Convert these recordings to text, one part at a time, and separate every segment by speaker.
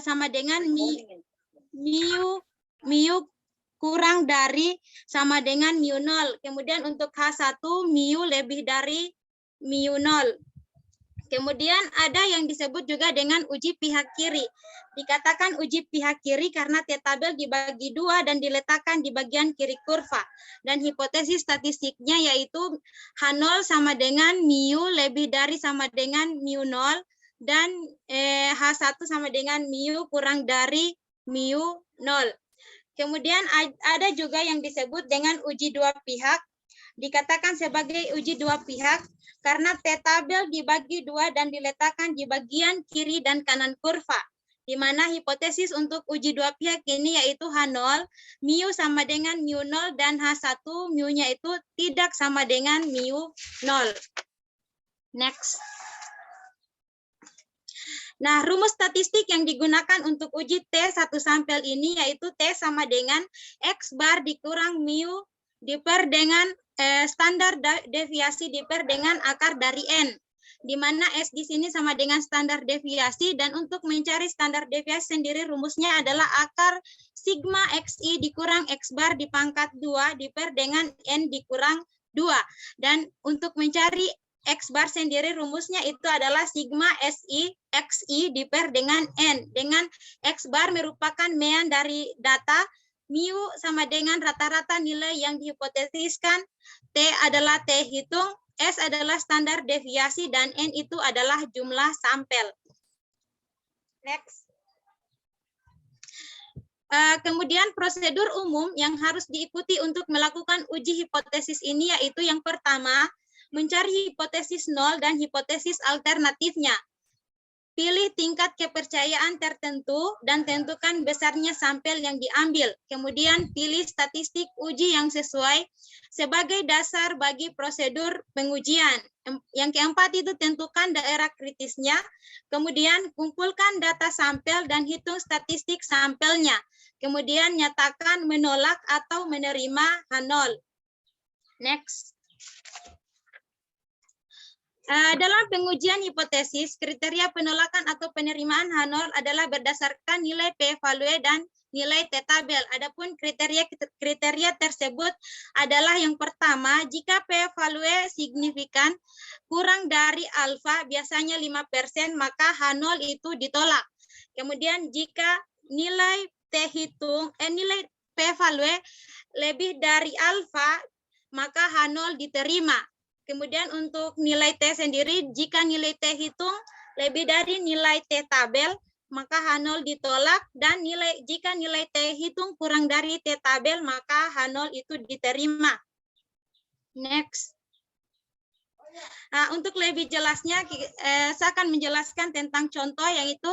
Speaker 1: sama dengan mu kurang dari sama dengan mu 0. Kemudian untuk H1 mu lebih dari mu 0. Kemudian ada yang disebut juga dengan uji pihak kiri. Dikatakan uji pihak kiri karena T tabel dibagi 2 dan diletakkan di bagian kiri kurva. Dan hipotesis statistiknya yaitu H0 sama dengan mu lebih dari sama dengan mu 0 dan H1 sama dengan mu kurang dari mu 0. Kemudian ada juga yang disebut dengan uji dua pihak. Dikatakan sebagai uji dua pihak karena T tabel dibagi 2 dan diletakkan di bagian kiri dan kanan kurva. Di mana hipotesis untuk uji dua pihak ini yaitu H0, mu sama dengan mu 0 dan H1 mu-nya itu tidak sama dengan mu 0. Next. Nah, rumus statistik yang digunakan untuk uji T1 sampel ini yaitu T sama dengan X bar dikurang mu diper dengan standar deviasi diper dengan akar dari N. Di mana S di sini sama dengan standar deviasi dan untuk mencari standar deviasi sendiri rumusnya adalah akar sigma XI dikurang X bar dipangkat 2 diper dengan N dikurang 2. Dan untuk mencari X bar sendiri rumusnya itu adalah sigma SI XI diper dengan N. Dengan X bar merupakan mean dari data, mu sama dengan rata-rata nilai yang dihipotesiskan, T adalah T hitung, S adalah standar deviasi, dan N itu adalah jumlah sampel. Next. Kemudian prosedur umum yang harus diikuti untuk melakukan uji hipotesis ini yaitu yang pertama, mencari hipotesis nol dan hipotesis alternatifnya. Pilih tingkat kepercayaan tertentu dan tentukan besarnya sampel yang diambil. Kemudian pilih statistik uji yang sesuai sebagai dasar bagi prosedur pengujian. Yang keempat itu tentukan daerah kritisnya. Kemudian kumpulkan data sampel dan hitung statistik sampelnya. Kemudian nyatakan menolak atau menerima H0. Next. Dalam pengujian hipotesis, kriteria penolakan atau penerimaan H0 adalah berdasarkan nilai p-value dan nilai T-tabel. Adapun kriteria tersebut adalah yang pertama, jika p-value signifikan kurang dari alfa, biasanya 5%, maka H0 itu ditolak. Kemudian jika nilai nilai p-value lebih dari alfa, maka H0 diterima. Kemudian untuk nilai T sendiri, jika nilai T hitung lebih dari nilai T tabel, maka H0 ditolak, dan jika nilai T hitung kurang dari T tabel, maka H0 itu diterima. Next. Nah, untuk lebih jelasnya, saya akan menjelaskan tentang contoh, yaitu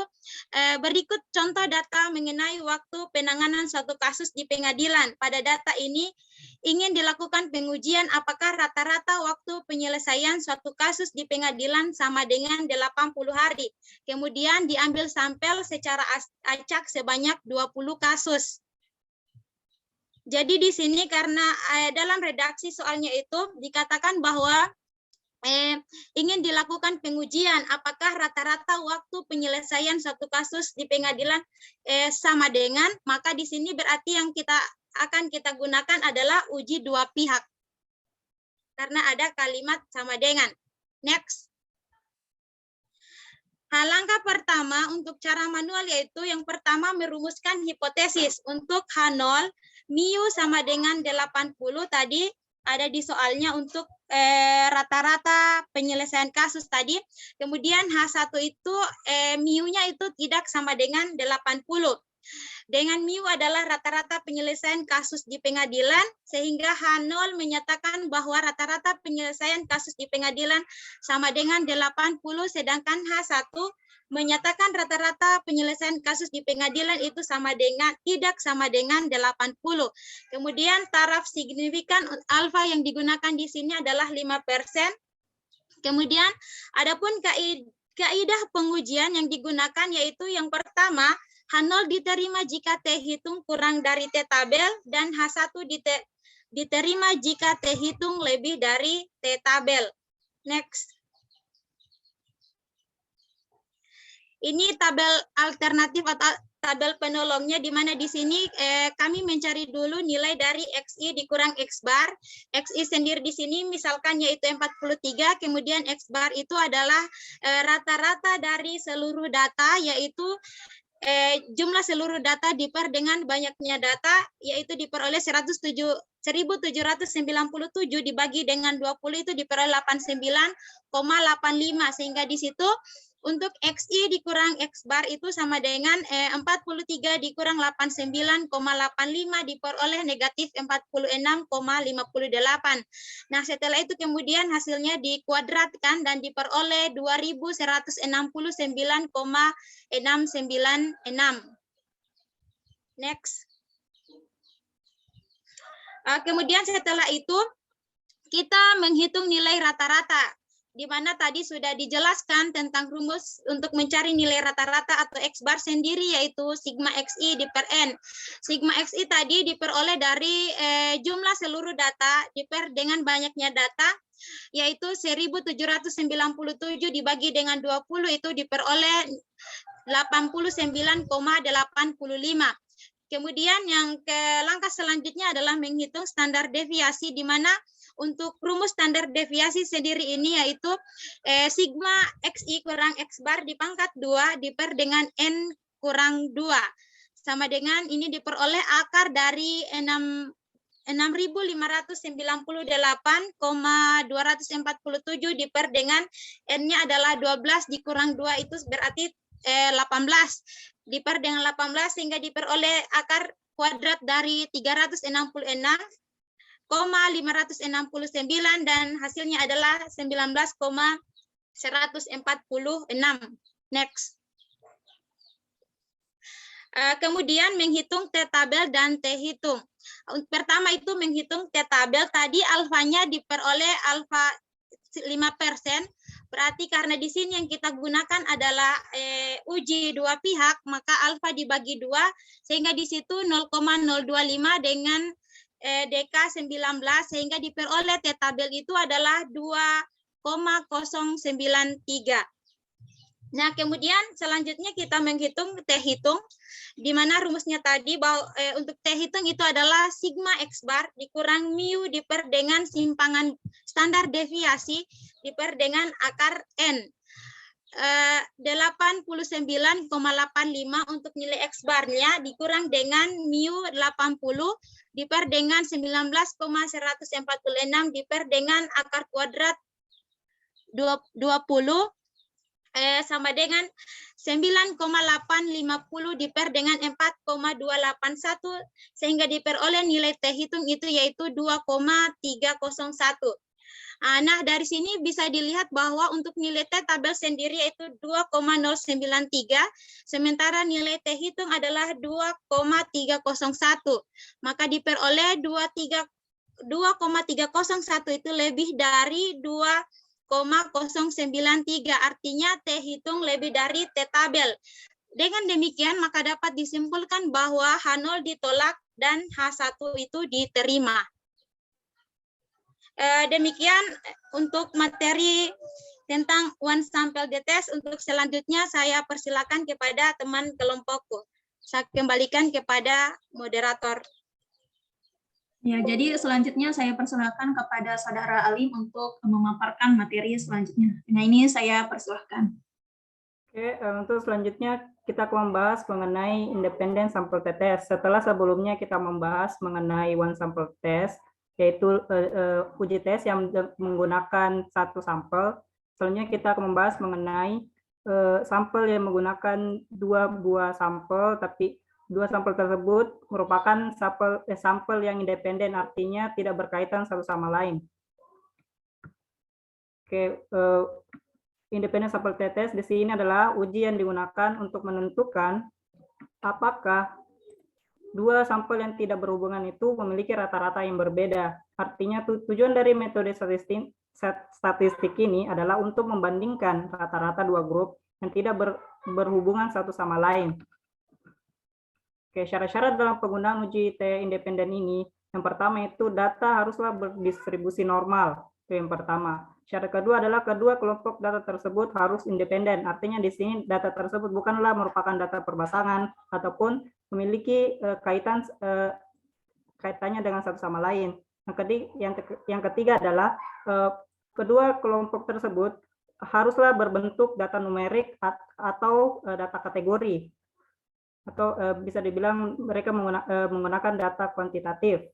Speaker 1: berikut contoh data mengenai waktu penanganan suatu kasus di pengadilan. Pada data ini, ingin dilakukan pengujian apakah rata-rata waktu penyelesaian suatu kasus di pengadilan sama dengan 80 hari. Kemudian diambil sampel secara acak sebanyak 20 kasus. Jadi di sini karena dalam redaksi soalnya itu dikatakan bahwa ingin dilakukan pengujian apakah rata-rata waktu penyelesaian suatu kasus di pengadilan sama dengan, maka di sini berarti yang akan kita gunakan adalah uji dua pihak karena ada kalimat sama dengan. Next. Langkah pertama untuk cara manual yaitu yang pertama merumuskan hipotesis. Untuk H0 mu sama dengan 80 tadi ada di soalnya untuk rata-rata penyelesaian kasus tadi. Kemudian H1 itu mu-nya itu tidak sama dengan 80. Dengan mu adalah rata-rata penyelesaian kasus di pengadilan, sehingga H0 menyatakan bahwa rata-rata penyelesaian kasus di pengadilan sama dengan 80, sedangkan H1 menyatakan rata-rata penyelesaian kasus di pengadilan itu tidak sama dengan 80. Kemudian taraf signifikan alfa yang digunakan di sini adalah 5%. Kemudian adapun kaidah pengujian yang digunakan yaitu yang pertama, H0 diterima jika T hitung kurang dari T tabel dan H1 diterima jika T hitung lebih dari T tabel. Next. Ini tabel alternatif atau tabel penolongnya, di mana di sini kami mencari dulu nilai dari XI dikurang X bar. XI sendiri di sini misalkan yaitu 43, kemudian X bar itu adalah rata-rata dari seluruh data, yaitu jumlah seluruh data diper dengan banyaknya data, yaitu diperoleh 1797 dibagi dengan 20 itu diperoleh 89,85, sehingga di situ untuk XI dikurang X bar itu sama dengan 43 dikurang 89,85 diperoleh negatif 46,58. Nah, setelah itu kemudian hasilnya dikuadratkan dan diperoleh 2169,696. Next. Kemudian setelah itu kita menghitung nilai rata-rata, di mana tadi sudah dijelaskan tentang rumus untuk mencari nilai rata-rata atau X bar sendiri, yaitu sigma XI diper N. Sigma XI tadi diperoleh dari jumlah seluruh data diper dengan banyaknya data, yaitu 1797 dibagi dengan 20 itu diperoleh 89,85. Kemudian yang ke langkah selanjutnya adalah menghitung standar deviasi, di mana untuk rumus standar deviasi sendiri ini yaitu sigma XI kurang X bar dipangkat 2 diper dengan N kurang 2. Sama dengan ini diperoleh akar dari 6.598,247 diper dengan N-nya adalah 12 dikurang 2 itu berarti 18 diper dengan 18, sehingga diperoleh akar kuadrat dari 360,569 dan hasilnya adalah 19,146. Next. Kemudian menghitung T-tabel dan T-hitung. Pertama itu menghitung T-tabel, tadi alfanya diperoleh alfa 5%, berarti karena di sini yang kita gunakan adalah uji dua pihak, maka alfa dibagi 2, sehingga di situ 0,025 dengan DK 19, sehingga diperoleh T-tabel itu adalah 2,093. Nah, kemudian selanjutnya kita menghitung T-hitung, di mana rumusnya tadi bahwa untuk T-hitung itu adalah sigma X bar dikurang mu diper dengan simpangan standar deviasi diper dengan akar N. 89,85 untuk nilai X barnya dikurang dengan mu 80 diper dengan 19,146 diper dengan akar kuadrat 20 sama dengan 9,850 diper dengan 4,281, sehingga diperoleh nilai T-hitung itu yaitu 2,301. Nah, dari sini bisa dilihat bahwa untuk nilai T-tabel sendiri yaitu 2,093, sementara nilai T-hitung adalah 2,301. Maka diperoleh 2,301 itu lebih dari 2,093, artinya T-hitung lebih dari T-tabel. Dengan demikian, maka dapat disimpulkan bahwa H0 ditolak dan H1 itu diterima. Demikian untuk materi tentang one sample test. Untuk selanjutnya saya persilakan kepada teman kelompokku. Saya kembalikan kepada moderator.
Speaker 2: Ya, jadi selanjutnya saya persilakan kepada Saudara Alim untuk memaparkan materi selanjutnya. Nah, ini saya persilahkan.
Speaker 3: Oke, untuk selanjutnya kita akan membahas mengenai independent sample test. Setelah sebelumnya kita membahas mengenai one sample test, yaitu uji tes yang menggunakan satu sampel. Selanjutnya kita akan membahas mengenai sampel yang menggunakan dua buah sampel, tapi dua sampel tersebut merupakan sampel yang independen, artinya tidak berkaitan satu sama lain. Oke, independent sample test di sini adalah uji yang digunakan untuk menentukan apakah dua sampel yang tidak berhubungan itu memiliki rata-rata yang berbeda. Artinya tujuan dari metode statistik ini adalah untuk membandingkan rata-rata dua grup yang tidak berhubungan satu sama lain. Oke, syarat-syarat dalam penggunaan uji T independen ini, yang pertama itu data haruslah berdistribusi normal. Itu yang pertama. Syarat kedua adalah kedua kelompok data tersebut harus independen. Artinya di sini data tersebut bukanlah merupakan data perpasangan ataupun memiliki kaitannya dengan satu sama lain. Yang ketiga adalah kedua kelompok tersebut haruslah berbentuk data numerik atau data kategori, atau bisa dibilang mereka menggunakan data kuantitatif.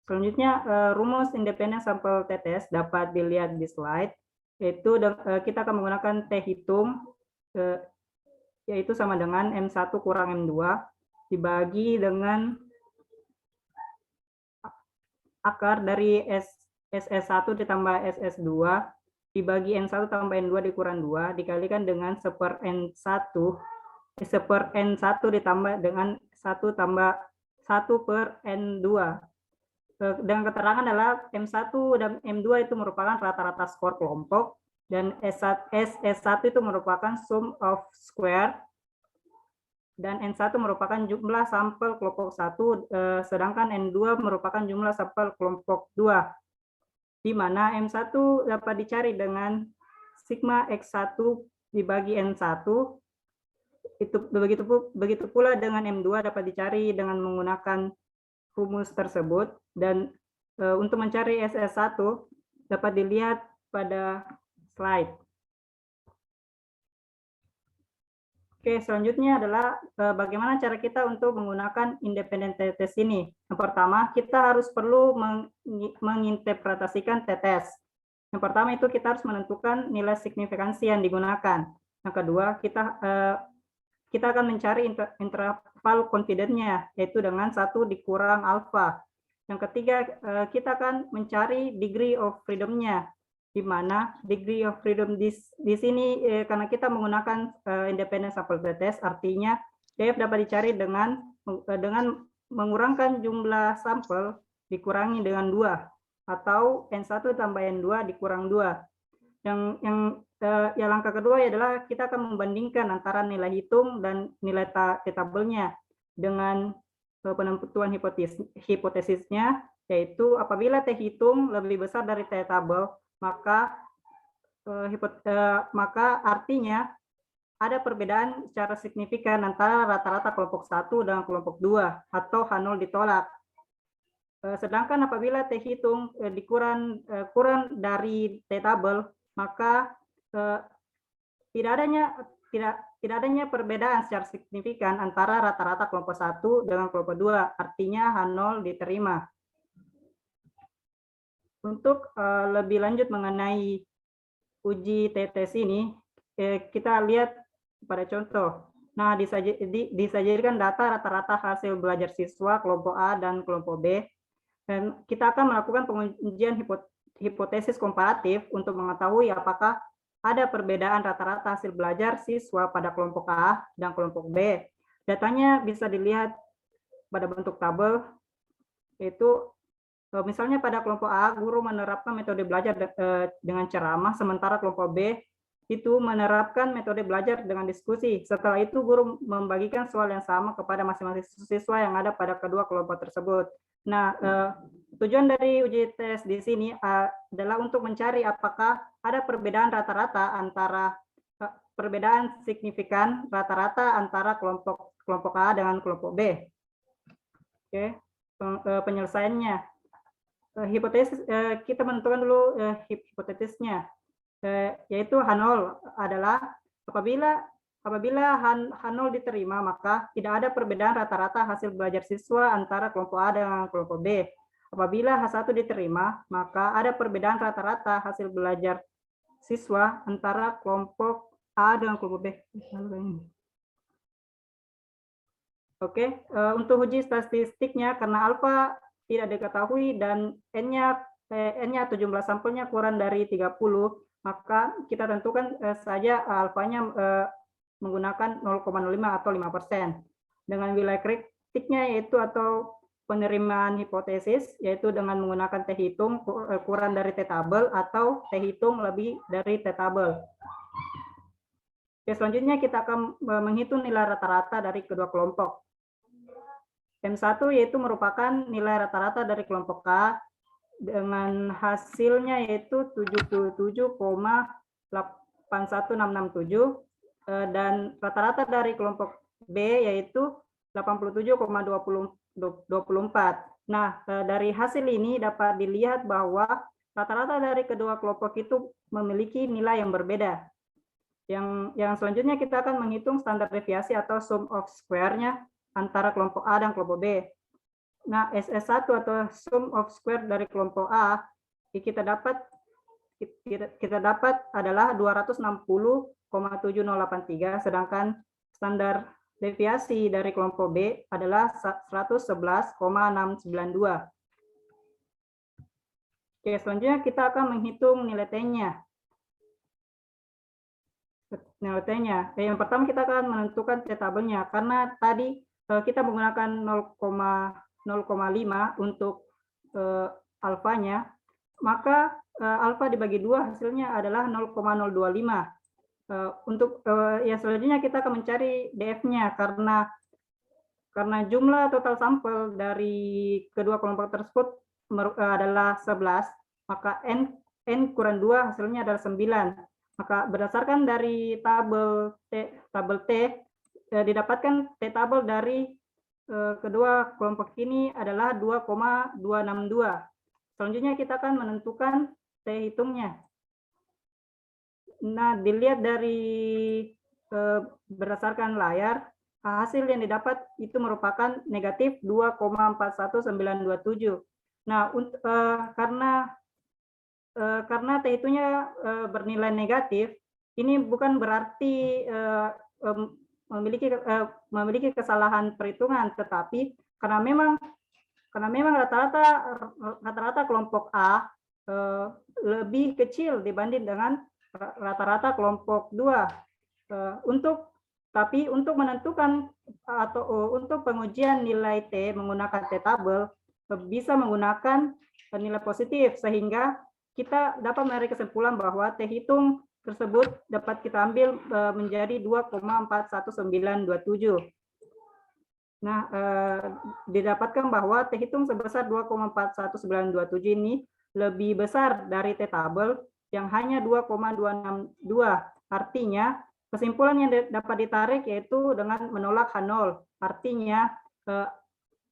Speaker 3: Selanjutnya, rumus independen sampel TTS dapat dilihat di slide, yaitu kita akan menggunakan T hitung, yaitu sama dengan M1 kurang M2, dibagi dengan akar dari SS1 ditambah SS2, dibagi N1 tambah N2 dikurang 2, dikalikan dengan 1/N1, 1/N1 ditambah dengan 1 tambah 1/N2. Dengan keterangan adalah M1 dan M2 itu merupakan rata-rata skor kelompok, dan SS1 itu merupakan sum of square, dan N1 merupakan jumlah sampel kelompok 1, sedangkan N2 merupakan jumlah sampel kelompok 2, di mana M1 dapat dicari dengan sigma X1 dibagi N1, itu begitu pula dengan M2 dapat dicari dengan menggunakan rumus tersebut, dan untuk mencari SS1 dapat dilihat pada slide. Oke, selanjutnya adalah bagaimana cara kita untuk menggunakan independent TTS ini. Yang pertama, kita harus perlu menginterpretasikan TTS. Yang pertama itu kita harus menentukan nilai signifikansi yang digunakan. Yang kedua, kita akan mencari interval confidence-nya, yaitu dengan 1 dikurang alfa. Yang ketiga, kita akan mencari degree of freedom-nya, di mana degree of freedom di sini karena kita menggunakan independent sample TTS, artinya DF dapat dicari dengan mengurangkan jumlah sampel dikurangi dengan 2, atau N1 tambah N2 dikurang 2. Yang langkah kedua adalah kita akan membandingkan antara nilai hitung dan nilai tabelnya dengan penentuan hipotesisnya, yaitu apabila T hitung lebih besar dari T tabel, maka artinya ada perbedaan secara signifikan antara rata-rata kelompok 1 dan kelompok 2, atau H0 ditolak. Sedangkan apabila T hitung kurang dari T tabel, maka tidak adanya perbedaan secara signifikan antara rata-rata kelompok 1 dengan kelompok 2, artinya H0 diterima. Untuk lebih lanjut mengenai uji TTS ini, kita lihat pada contoh. Nah, disajikan data rata-rata hasil belajar siswa kelompok A dan kelompok B, dan kita akan melakukan pengujian hipotesis komparatif untuk mengetahui apakah ada perbedaan rata-rata hasil belajar siswa pada kelompok A dan kelompok B. Datanya bisa dilihat pada bentuk tabel, yaitu misalnya pada kelompok A, guru menerapkan metode belajar dengan ceramah, sementara kelompok B itu menerapkan metode belajar dengan diskusi. Setelah itu, guru membagikan soal yang sama kepada masing-masing siswa yang ada pada kedua kelompok tersebut. Nah, tujuan dari uji tes di sini adalah untuk mencari apakah ada perbedaan rata-rata antara perbedaan signifikan rata-rata antara kelompok A dengan kelompok B. Oke, penyelesaiannya. Hipotesis, kita menentukan dulu hipotesisnya, yaitu H0 adalah apabila H0 diterima, maka tidak ada perbedaan rata-rata hasil belajar siswa antara kelompok A dengan kelompok B. Apabila H1 diterima, maka ada perbedaan rata-rata hasil belajar siswa antara kelompok A dengan kelompok B. Oke, untuk uji statistiknya, karena alfa tidak diketahui dan N-nya 17 sampelnya kurang dari 30, maka kita tentukan saja alfanya menggunakan 0,05 atau 5%. Dengan wilayah kritiknya yaitu atau penerimaan hipotesis, yaitu dengan menggunakan T hitung kurang dari T tabel atau T hitung lebih dari T tabel. Oke, selanjutnya kita akan menghitung nilai rata-rata dari kedua kelompok. M1 yaitu merupakan nilai rata-rata dari kelompok A dengan hasilnya yaitu 77,81667 dan rata-rata dari kelompok B yaitu 87,24. Nah, dari hasil ini dapat dilihat bahwa rata-rata dari kedua kelompok itu memiliki nilai yang berbeda. Yang selanjutnya kita akan menghitung standar deviasi atau sum of square-nya antara kelompok A dan kelompok B. Nah, SS1 atau sum of square dari kelompok A kita dapat adalah 260,7083, sedangkan standar deviasi dari kelompok B adalah 111,692. Oke, selanjutnya kita akan menghitung nilai T-nya. Yang pertama kita akan menentukan T-tabelnya, karena tadi kita menggunakan 0,5 untuk alfanya, maka alfa dibagi 2 hasilnya adalah 0,025. Untuk yang selanjutnya kita akan mencari DF-nya, karena jumlah total sampel dari kedua kelompok tersebut adalah 11, maka N kurang 2 hasilnya adalah 9. Maka berdasarkan dari tabel T, didapatkan T-tabel dari kedua kelompok ini adalah 2,262. Selanjutnya kita akan menentukan T hitungnya. Nah, dilihat dari berdasarkan layar, hasil yang didapat itu merupakan negatif 2,41927. Nah, karena T hitungnya bernilai negatif, ini bukan berarti memiliki kesalahan perhitungan, tetapi karena memang rata-rata kelompok A lebih kecil dibanding dengan rata-rata kelompok 2. Tapi untuk menentukan atau untuk pengujian nilai T menggunakan T-tabel bisa menggunakan nilai positif, sehingga kita dapat menarik kesimpulan bahwa T hitung tersebut dapat kita ambil menjadi 2,41927. Nah, didapatkan bahwa T hitung sebesar 2,41927 ini lebih besar dari T-tabel yang hanya 2,262. Artinya, kesimpulan yang dapat ditarik yaitu dengan menolak H0. Artinya,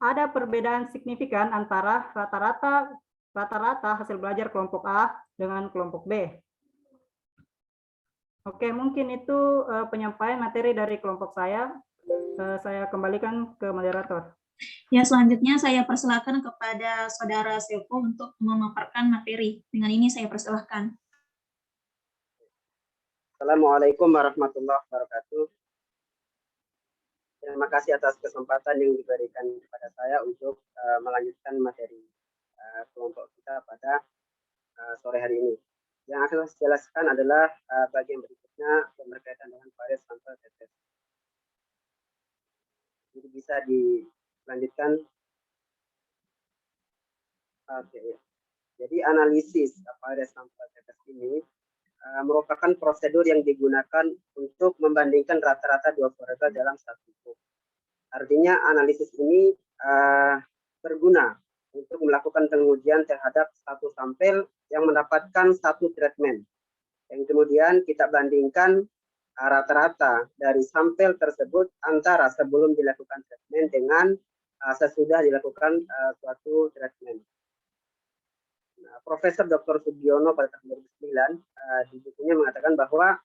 Speaker 3: ada perbedaan signifikan antara rata-rata hasil belajar kelompok A dengan kelompok B. Oke, mungkin itu penyampaian materi dari kelompok saya. Saya kembalikan ke moderator.
Speaker 2: Ya, selanjutnya saya persilakan kepada Saudara Sevo untuk memaparkan materi. Dengan ini saya persilahkan.
Speaker 4: Assalamualaikum warahmatullahi wabarakatuh. Terima kasih atas kesempatan yang diberikan kepada saya untuk melanjutkan materi kelompok kita pada sore hari ini. Yang akan saya jelaskan adalah bagian berikutnya yang berkaitan dengan varian sampel tetes. Jadi bisa dilanjutkan. Oke. Jadi analisis varian sampel tetes ini merupakan prosedur yang digunakan untuk membandingkan rata-rata dua variabel dalam satu grup. Artinya analisis ini berguna untuk melakukan pengujian terhadap satu sampel yang mendapatkan satu treatment. Yang kemudian kita bandingkan rata-rata dari sampel tersebut antara sebelum dilakukan treatment dengan sesudah dilakukan suatu treatment. Profesor Dr. Sugiono pada tahun 2009 di bukunya mengatakan bahwa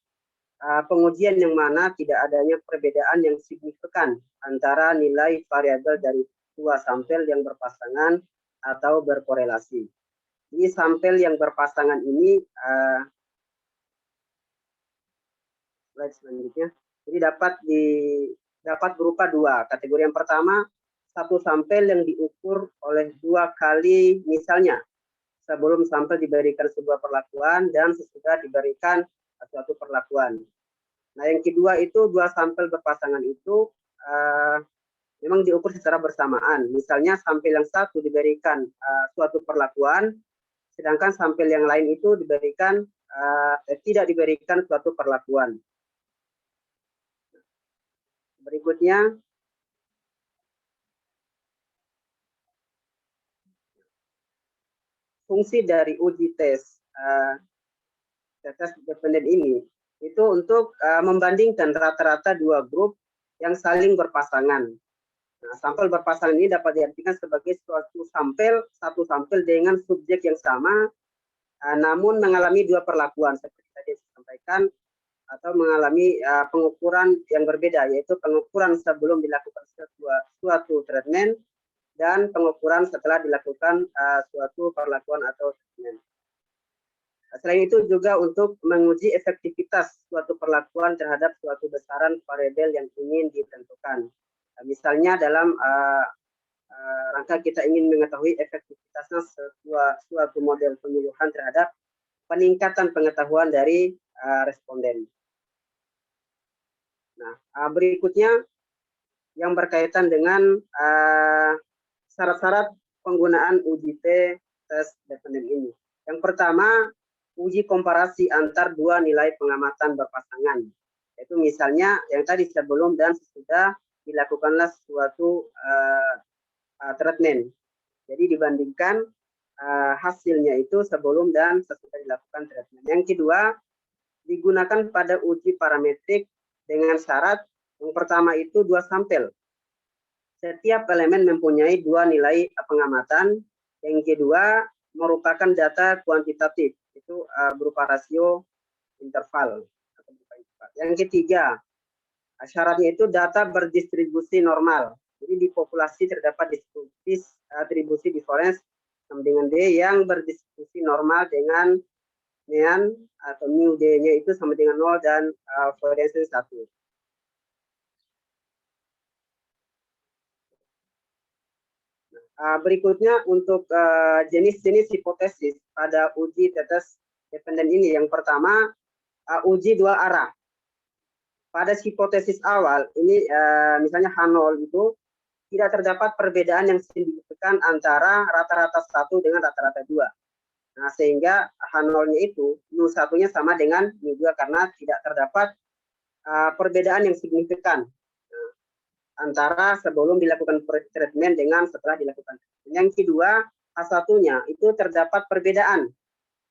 Speaker 4: pengujian yang mana tidak adanya perbedaan yang signifikan antara nilai variabel dari dua sampel yang berpasangan atau berkorelasi. Di sampel yang berpasangan ini slide selanjutnya. Jadi dapat berupa dua kategori. Yang pertama, satu sampel yang diukur oleh dua kali, misalnya sebelum sampel diberikan sebuah perlakuan dan sesudah diberikan suatu perlakuan. Nah, yang kedua itu dua sampel berpasangan itu memang diukur secara bersamaan. Misalnya sampel yang satu diberikan suatu perlakuan, sedangkan sampel yang lain itu diberikan tidak diberikan suatu perlakuan. Berikutnya, fungsi dari uji tes tes dependen ini itu untuk membandingkan rata-rata dua grup yang saling berpasangan. Nah, sampel berpasangan ini dapat diartikan sebagai satu sampel dengan subjek yang sama, namun mengalami dua perlakuan seperti tadi disampaikan, atau mengalami pengukuran yang berbeda, yaitu pengukuran sebelum dilakukan suatu treatment dan pengukuran setelah dilakukan suatu perlakuan atau treatment. Selain itu juga untuk menguji efektivitas suatu perlakuan terhadap suatu besaran variabel yang ingin ditentukan. Misalnya dalam rangka kita ingin mengetahui efektivitasnya suatu model penyuluhan terhadap peningkatan pengetahuan dari responden. Nah, berikutnya yang berkaitan dengan syarat-syarat penggunaan uji tes dependen ini. Yang pertama, uji komparasi antar dua nilai pengamatan berpasangan. Yaitu misalnya yang tadi sebelum dan sesudah dilakukanlah suatu treatment. Jadi dibandingkan hasilnya itu sebelum dan sesudah dilakukan treatment. Yang kedua, digunakan pada uji parametrik dengan syarat yang pertama itu dua sampel. Setiap elemen mempunyai dua nilai pengamatan. Yang kedua, merupakan data kuantitatif, itu berupa rasio interval. Yang ketiga, syaratnya itu data berdistribusi normal. Jadi di populasi terdapat distribusi difference sama dengan D yang berdistribusi normal dengan atau mu D-nya itu sama dengan 0 dan variance 1. Berikutnya untuk jenis-jenis hipotesis pada uji tes dependen ini. Yang pertama, uji dua arah. Pada hipotesis awal ini misalnya H0 itu tidak terdapat perbedaan yang signifikan antara rata-rata 1 dengan rata-rata 2. Nah, sehingga H0-nya itu mu1-nya sama dengan mu2 karena tidak terdapat perbedaan yang signifikan antara sebelum dilakukan treatment dengan setelah dilakukan. Yang kedua, H1-nya itu terdapat perbedaan.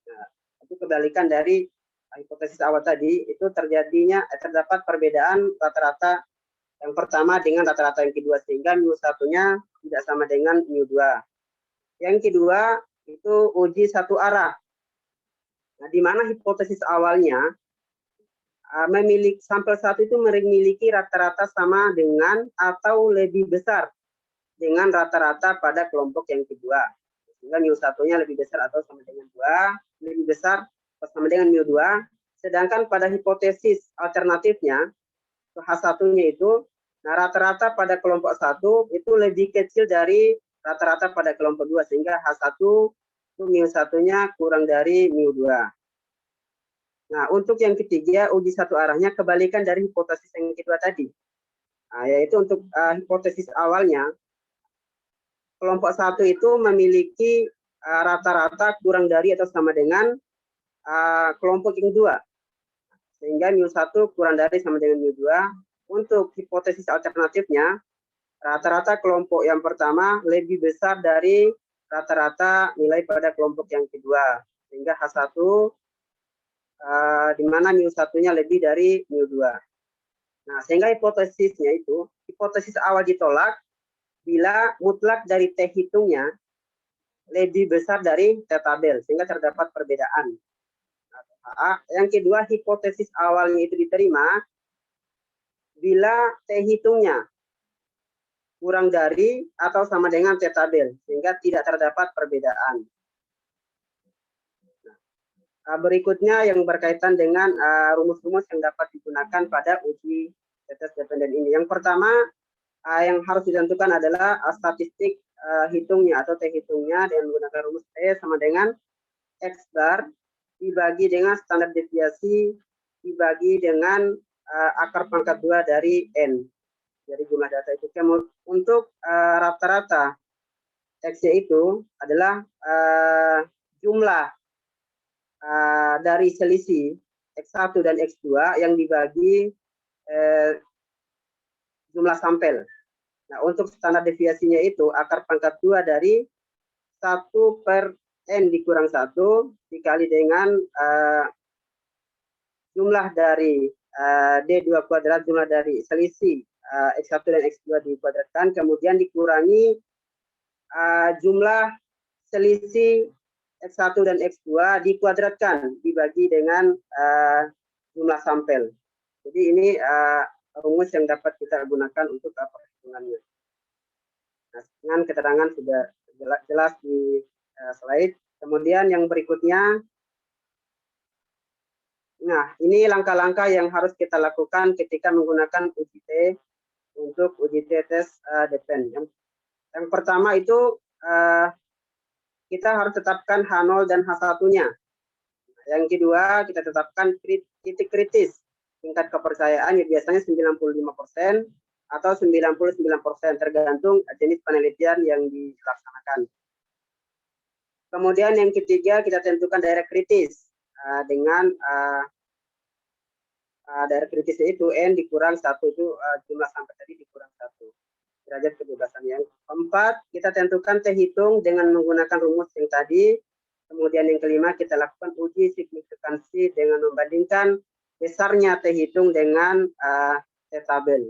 Speaker 4: Nah, itu kebalikan dari hipotesis awal tadi, itu terdapat perbedaan rata-rata yang pertama dengan rata-rata yang kedua, sehingga mu1-nya tidak sama dengan mu2. Yang kedua, itu uji satu arah. Nah, di mana hipotesis awalnya sampel 1 itu memiliki rata-rata sama dengan atau lebih besar dengan rata-rata pada kelompok yang kedua. Sehingga mu1-nya lebih besar atau sama dengan 2, lebih besar atau sama dengan mu2. Sedangkan pada hipotesis alternatifnya, H1-nya itu, nah rata-rata pada kelompok 1 itu lebih kecil dari rata-rata pada kelompok 2, sehingga H1 itu mu1-nya kurang dari mu2. Nah, untuk yang ketiga, uji satu arahnya kebalikan dari hipotesis yang kedua tadi. Nah, yaitu untuk hipotesis awalnya, kelompok 1 itu memiliki rata-rata kurang dari atau sama dengan kelompok yang kedua. Sehingga mu1 kurang dari sama dengan mu2. Untuk hipotesis alternatifnya, rata-rata kelompok yang pertama lebih besar dari rata-rata nilai pada kelompok yang kedua. Sehingga H1 di mana mu1-nya lebih dari mu2. Nah, sehingga hipotesisnya itu, hipotesis awal ditolak bila mutlak dari T hitungnya lebih besar dari T tabel, sehingga terdapat perbedaan. Yang kedua, hipotesis awalnya itu diterima bila T hitungnya kurang dari atau sama dengan T tabel, sehingga tidak terdapat perbedaan. Berikutnya yang berkaitan dengan rumus-rumus yang dapat digunakan pada uji tes dependen ini. Yang pertama yang harus ditentukan adalah statistik hitungnya atau T hitungnya dengan menggunakan rumus T sama dengan X bar dibagi dengan standar deviasi dibagi dengan akar pangkat 2 dari N. Dari jumlah data itu. Untuk rata-rata X-nya itu adalah jumlah dari selisih X1 dan X2 yang dibagi jumlah sampel. Nah, untuk standar deviasinya itu akar pangkat 2 dari 1/2 N dikurang 1 dikali dengan jumlah dari D2 kuadrat, jumlah dari selisih X1 dan X2 dikuadratkan, kemudian dikurangi jumlah selisih X1 dan X2 dikuadratkan dibagi dengan jumlah sampel. Jadi ini rumus yang dapat kita gunakan untuk perhitungannya. Nah, dengan keterangan sudah jelas di slide. Kemudian yang berikutnya, nah ini langkah-langkah yang harus kita lakukan ketika menggunakan uji T untuk uji T tes depend. Yang pertama itu kita harus tetapkan H0 dan H1-nya. Yang kedua, kita tetapkan titik kritis. Tingkat kepercayaan ya biasanya 95% atau 99%, tergantung jenis penelitian yang dilaksanakan. Kemudian yang ketiga, kita tentukan daerah kritis. Dengan daerah kritisnya itu N dikurang 1, itu jumlah sampel tadi dikurang 1. Derajat kebebasan. Yang keempat, kita tentukan T hitung dengan menggunakan rumus yang tadi. Kemudian yang kelima, kita lakukan uji signifikansi dengan membandingkan besarnya T hitung dengan T tabel.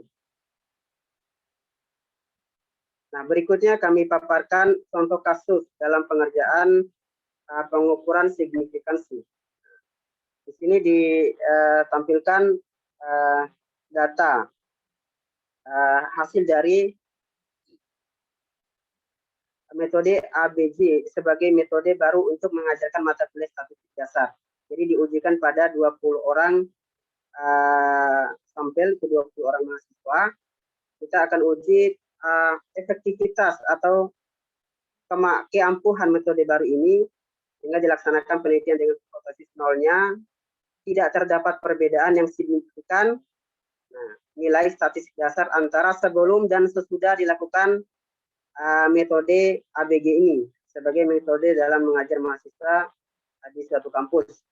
Speaker 4: Nah, berikutnya kami paparkan contoh kasus dalam pengerjaan pengukuran signifikansi. Di sini ditampilkan data hasil dari metode ABG sebagai metode baru untuk mengajarkan mata kuliah statistik dasar. Jadi diujikan pada 20 orang sampel, ke 20 orang mahasiswa. Kita akan uji efektivitas atau keampuhan metode baru ini sehingga dilaksanakan penelitian dengan hipotesis nolnya, tidak terdapat perbedaan yang signifikan. Nah, nilai statistik dasar antara sebelum dan sesudah dilakukan metode ABG ini sebagai metode dalam mengajar mahasiswa di suatu kampus.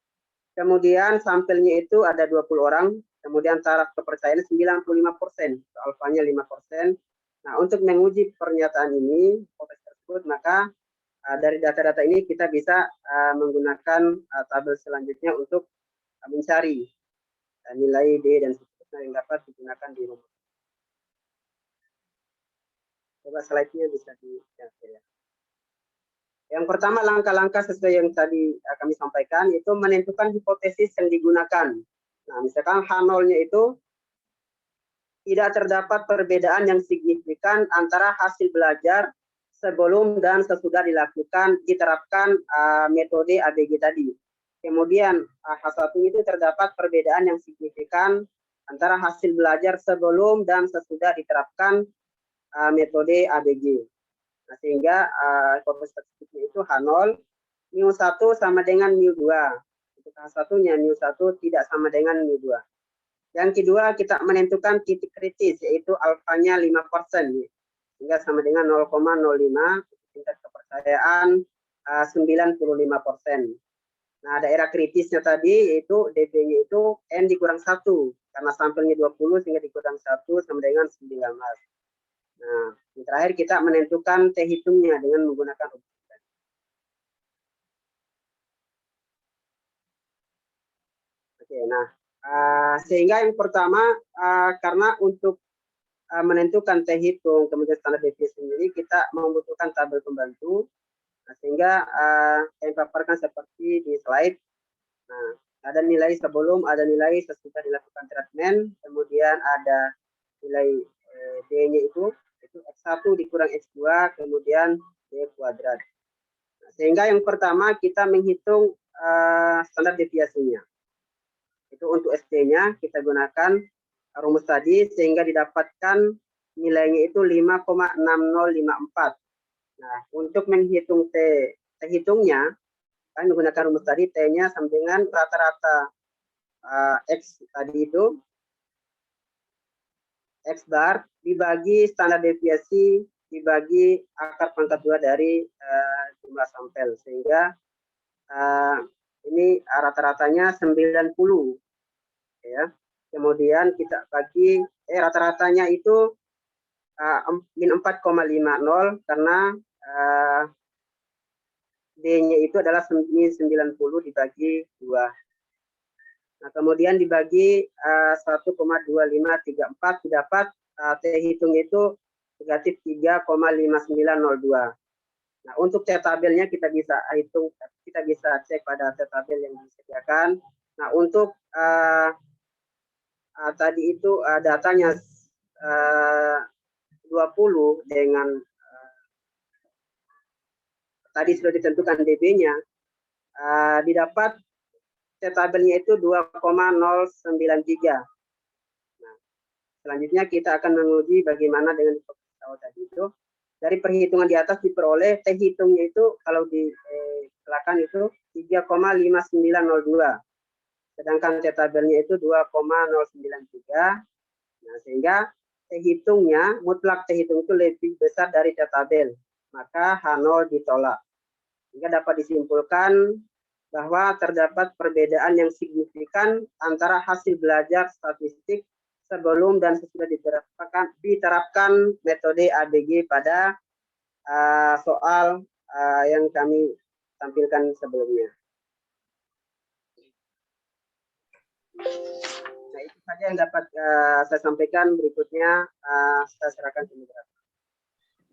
Speaker 4: Kemudian sampelnya itu ada 20 orang, kemudian taraf kepercayaan 95%, alfanya 5%. Nah, untuk menguji pernyataan ini, hipotesis tersebut, maka dari data-data ini kita bisa menggunakan tabel selanjutnya untuk mencari nilai D dan seterusnya yang dapat digunakan di rumus. Coba slide-nya bisa dilihat ya. Yang pertama, langkah-langkah sesuai yang tadi kami sampaikan, itu menentukan hipotesis yang digunakan. Nah, misalkan H0-nya itu tidak terdapat perbedaan yang signifikan antara hasil belajar sebelum dan sesudah diterapkan metode ABG tadi. Kemudian H1 itu terdapat perbedaan yang signifikan antara hasil belajar sebelum dan sesudah diterapkan metode ABG. Nah, sehingga hipotesis statistiknya itu H0, mu1 sama dengan mu2. Untuk H1-nya mu1 tidak sama dengan mu2. Yang kedua, kita menentukan titik kritis, yaitu alfanya 5%, sehingga sama dengan 0,05, tingkat kepercayaan 95%. Nah, daerah kritisnya tadi, yaitu DB-nya itu N dikurang 1, karena sampelnya 20, sehingga dikurang 1 sama dengan 19. Nah, yang terakhir kita menentukan T hitungnya dengan menggunakan rumus. Oke, nah, sehingga yang pertama, karena untuk menentukan T hitung, kemudian standar deviasi sendiri, kita membutuhkan tabel pembantu. Nah, sehingga saya paparkan seperti di slide. Nah, ada nilai sebelum, ada nilai sesudah dilakukan treatment, kemudian ada nilai D-nya itu X1 dikurang X2, kemudian D kuadrat. Nah, sehingga yang pertama kita menghitung standar deviasinya. Itu untuk ST-nya kita gunakan rumus tadi sehingga didapatkan nilainya itu 5,6054. Nah, untuk menghitung T hitungnya, kan menggunakan rumus tadi, T-nya sama dengan rata-rata X tadi itu, X bar dibagi standar deviasi dibagi akar pangkat 2 dari jumlah sampel, sehingga ini rata-ratanya 90 ya. Kemudian kita bagi rata-ratanya itu min 4,50 karena D-nya itu adalah min 90 dibagi 2. Nah, kemudian dibagi 1,2534 didapat T hitungnya itu negatif 3,5902. Nah, untuk T tabelnya kita bisa hitung, kita bisa cek pada T tabel yang disediakan. Nah, untuk tadi itu datanya 20 dengan tadi sudah ditentukan DB-nya, didapat T tabelnya itu 2,093. Nah, selanjutnya kita akan menguji bagaimana dengan tadi itu. Dari perhitungan di atas diperoleh T hitungnya itu kalau di belakang itu 3,5902. Sedangkan T tabelnya itu 2,093. Nah, sehingga T hitungnya, mutlak T hitung itu lebih besar dari T tabel. Maka H0 ditolak. Sehingga dapat disimpulkan bahwa terdapat perbedaan yang signifikan antara hasil belajar statistik sebelum dan sesudah diterapkan metode ABG pada soal yang kami tampilkan sebelumnya. Nah, itu saja yang dapat saya sampaikan. Berikutnya saya serahkan ke moderator.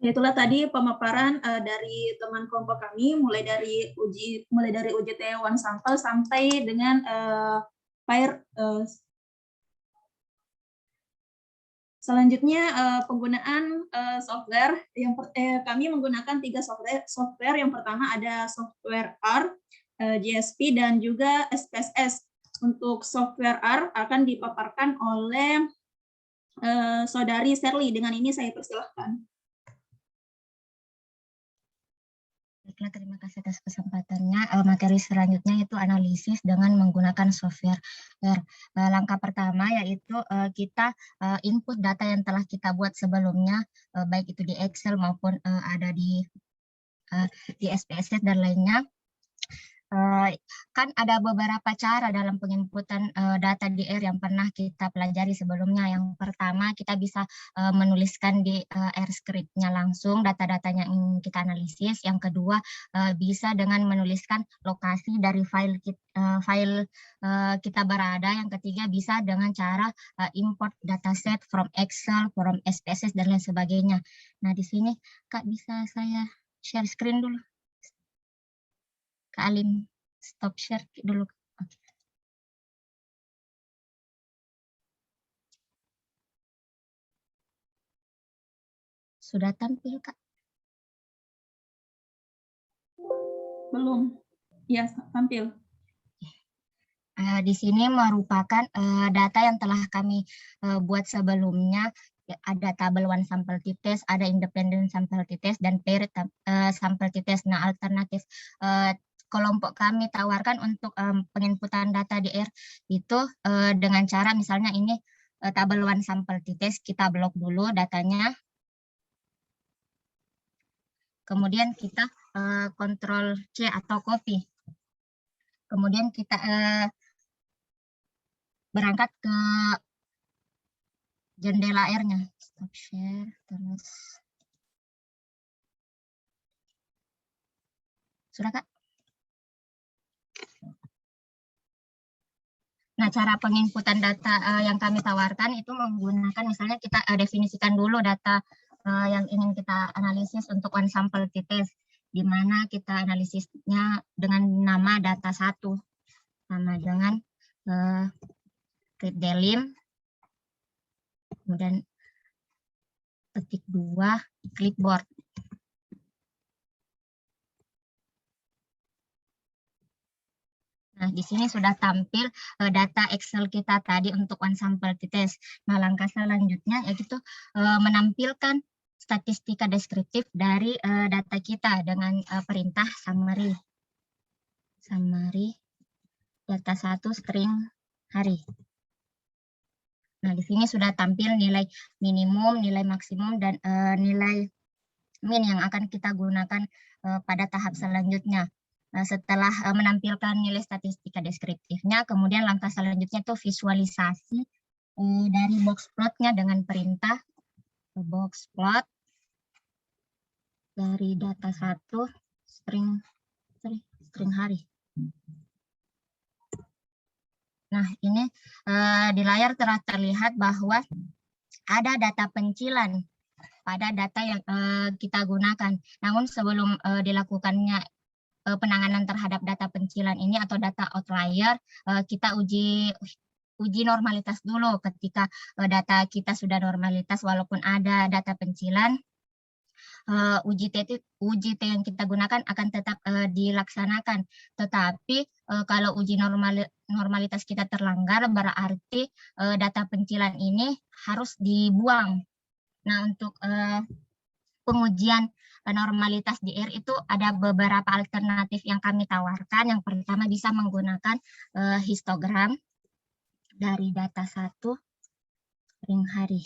Speaker 2: Itulah tadi pemaparan dari teman kelompok kami, mulai dari UJT one sampel sampai dengan selanjutnya penggunaan software. Kami menggunakan 3 software. Yang pertama ada software R, GSP, dan juga SPSS. Untuk software R akan dipaparkan oleh Saudari Sherly. Dengan ini saya persilahkan.
Speaker 5: Baiklah, terima kasih atas kesempatannya. Materi selanjutnya itu analisis dengan menggunakan software. Langkah pertama yaitu kita input data yang telah kita buat sebelumnya, baik itu di Excel maupun ada di SPSS dan lainnya. Kan ada beberapa cara dalam penginputan data di R yang pernah kita pelajari sebelumnya. Yang pertama, kita bisa menuliskan di R script-nya langsung data-datanya yang kita analisis. Yang kedua, bisa dengan menuliskan lokasi dari file kita berada. Yang ketiga, bisa dengan cara import dataset from Excel, from SPSS, dan lain sebagainya. Nah, di sini Kak bisa saya share screen dulu. Kak Alim, stop share dulu. Oke. Sudah tampil, Kak?
Speaker 2: Belum. Ya, tampil.
Speaker 5: Di sini merupakan data yang telah kami buat sebelumnya. Ada tabel one sample t-test, ada independent sample t-test, dan paired sample t-test. Nah, alternatif kelompok kami tawarkan untuk penginputan data di R itu dengan cara misalnya ini tabel one sample t-test, kita blok dulu datanya. Kemudian kita Ctrl C atau copy. Kemudian kita berangkat ke jendela R-nya. Stop share, terus. Sudah, Kak? Nah, cara penginputan data yang kami tawarkan itu menggunakan, misalnya kita definisikan dulu data yang ingin kita analisis untuk one sample t-test, di mana kita analisisnya dengan nama data 1, sama dengan readDelim, kemudian ketik 2, clipboard. Nah, di sini sudah tampil data Excel kita tadi untuk one sample t-test. Nah, langkah selanjutnya yaitu menampilkan statistika deskriptif dari data kita dengan perintah summary. Summary data 1 string hari. Nah, di sini sudah tampil nilai minimum, nilai maksimum, dan nilai min yang akan kita gunakan pada tahap selanjutnya. Nah, setelah menampilkan nilai statistika deskriptifnya, kemudian langkah selanjutnya itu visualisasi dari box plot-nya dengan perintah box plot dari data 1 string string hari. Nah, ini di layar telah terlihat bahwa ada data pencilan pada data yang kita gunakan. Namun sebelum dilakukannya penanganan terhadap data pencilan ini atau data outlier, kita uji normalitas dulu. Ketika data kita sudah normalitas walaupun ada data pencilan, uji T yang kita gunakan akan tetap dilaksanakan. Tetapi kalau uji normalitas kita terlanggar, berarti data pencilan ini harus dibuang. Nah, untuk pengujian normalitas di R itu ada beberapa alternatif yang kami tawarkan. Yang pertama bisa menggunakan histogram dari data 1 string hari.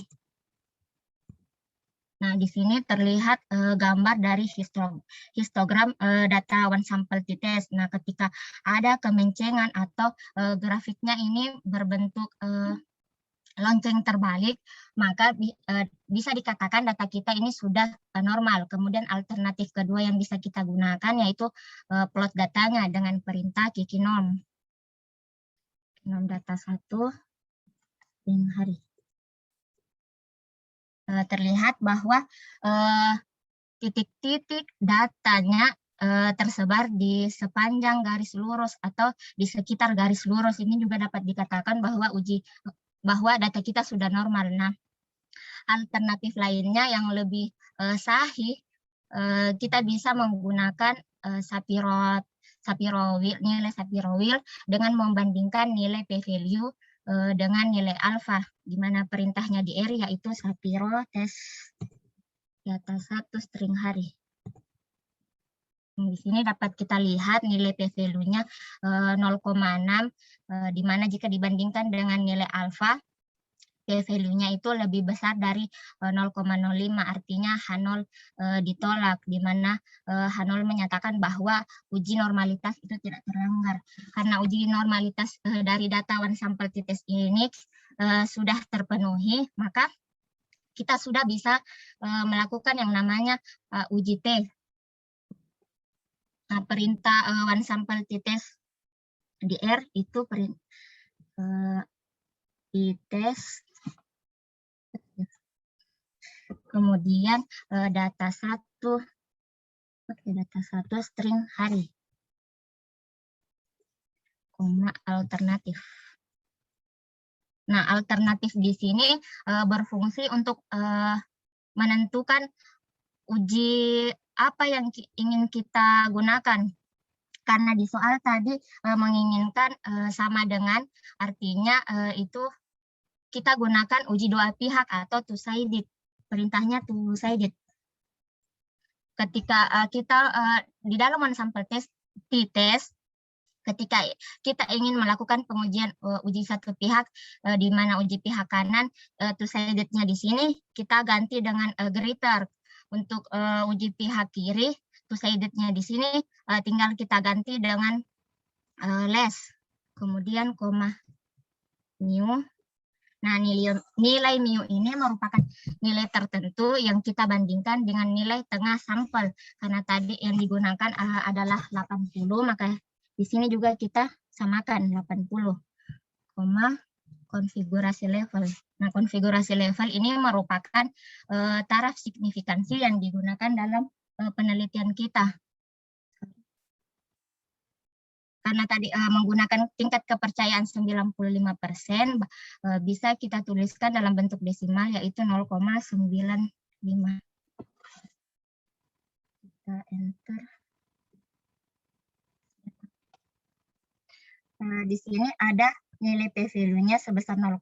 Speaker 5: Nah, di sini terlihat gambar dari histogram data one sample t-test. Nah, ketika ada kemencengan atau grafiknya ini berbentuk lonceng terbalik, maka bisa dikatakan data kita ini sudah normal. Kemudian alternatif kedua yang bisa kita gunakan yaitu plot datanya dengan perintah kikinom. Kikinom data 1 string hari. Terlihat bahwa titik-titik datanya tersebar di sepanjang garis lurus atau di sekitar garis lurus. Ini juga dapat dikatakan bahwa data kita sudah normal. Nah, alternatif lainnya yang lebih sahih, kita bisa menggunakan nilai Shapiro-Wilk dengan membandingkan nilai p-value dengan nilai alfa, di mana perintahnya di R yaitu Shapiro test data 1 string hari. Di sini dapat kita lihat nilai p-value-nya 0,6, di mana jika dibandingkan dengan nilai alfa, p-value-nya itu lebih besar dari 0,05, artinya H0 ditolak, di mana H0 menyatakan bahwa uji normalitas itu tidak terlanggar. Karena uji normalitas dari data one sample t-test ini sudah terpenuhi, maka kita sudah bisa melakukan yang namanya uji T. Nah, perintah one sample t-test di R itu t-test. Kemudian data 1 string hari, alternatif. Nah, alternatif di sini berfungsi untuk menentukan uji apa yang ingin kita gunakan. Karena di soal tadi menginginkan sama dengan, artinya itu kita gunakan uji dua pihak atau two-sided. Perintahnya two-sided. Ketika kita di dalam one sample t-test, ketika kita ingin melakukan pengujian uji satu pihak, di mana uji pihak kanan, two-sided-nya di sini kita ganti dengan greater. Untuk uji pihak kiri, two-sided-nya di sini tinggal kita ganti dengan less. Kemudian koma mu. Nah, nilai mu ini merupakan nilai tertentu yang kita bandingkan dengan nilai tengah sampel. Karena tadi yang digunakan adalah 80, maka di sini juga kita samakan 80, konfigurasi level. Nah, konfigurasi level ini merupakan taraf signifikansi yang digunakan dalam penelitian kita. Karena tadi menggunakan tingkat kepercayaan 95%, bisa kita tuliskan dalam bentuk desimal yaitu 0,95. Kita enter. Di sini ada nilai p-value-nya sebesar 0,3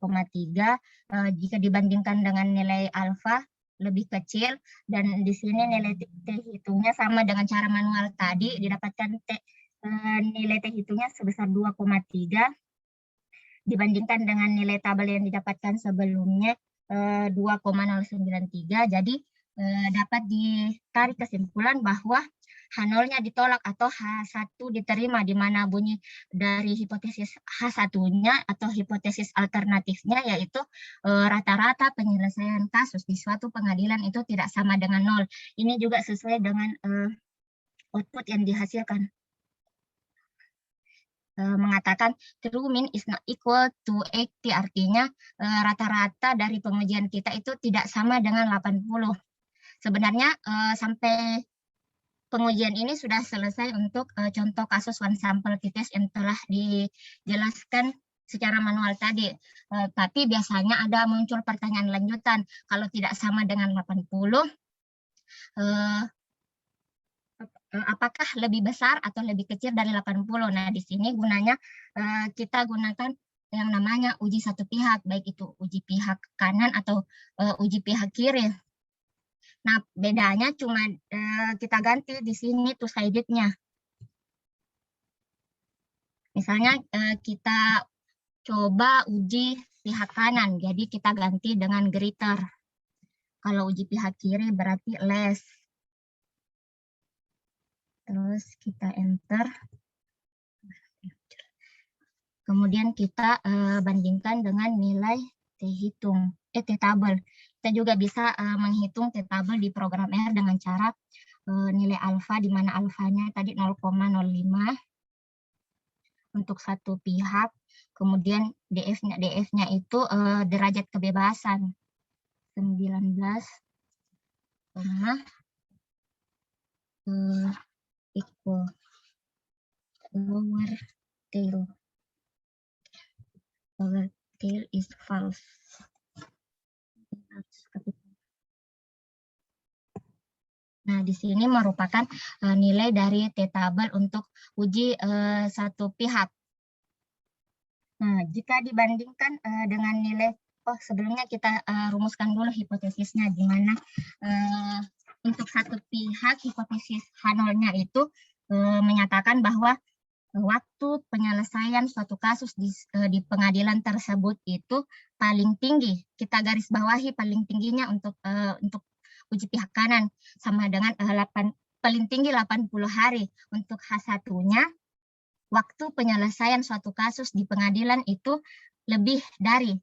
Speaker 5: jika dibandingkan dengan nilai alfa lebih kecil, dan di sini nilai T hitungnya sama dengan cara manual tadi, didapatkan nilai T hitungnya sebesar 2,3 dibandingkan dengan nilai tabel yang didapatkan sebelumnya 2,093. Jadi dapat ditarik kesimpulan bahwa H0-nya ditolak atau H1 diterima, di mana bunyi dari hipotesis H1-nya atau hipotesis alternatifnya yaitu rata-rata penyelesaian kasus di suatu pengadilan itu tidak sama dengan 0. Ini juga sesuai dengan output yang dihasilkan. mengatakan true mean is not equal to 80, artinya rata-rata dari pengujian kita itu tidak sama dengan 80. Sebenarnya sampai pengujian ini sudah selesai untuk contoh kasus one sample t-test yang telah dijelaskan secara manual tadi. Tapi biasanya ada muncul pertanyaan lanjutan, kalau tidak sama dengan 80, apakah lebih besar atau lebih kecil dari 80? Nah, di sini gunanya kita gunakan yang namanya uji satu pihak, baik itu uji pihak kanan atau uji pihak kiri. Nah, bedanya cuma kita ganti di sini two-sided-nya. Misalnya kita coba uji pihak kanan, jadi kita ganti dengan greater. Kalau uji pihak kiri berarti less. Terus kita enter. Kemudian kita bandingkan dengan nilai t-hitung, t-tabel. Kita juga bisa menghitung t-tabel di program R dengan cara nilai alfa, di mana alfanya tadi 0,05 untuk satu pihak. Kemudian DF-nya itu derajat kebebasan 19, equal lower tail. Lower tail is false. Nah, di sini merupakan nilai dari t-tabel untuk uji satu pihak. Nah, jika dibandingkan dengan nilai, sebelumnya kita rumuskan dulu hipotesisnya, di mana untuk satu pihak hipotesis H0-nya itu menyatakan bahwa waktu penyelesaian suatu kasus di pengadilan tersebut itu paling tinggi. Kita garis bawahi paling tingginya untuk uji pihak kanan sama dengan paling tinggi 80 hari. Untuk H1-nya, waktu penyelesaian suatu kasus di pengadilan itu lebih dari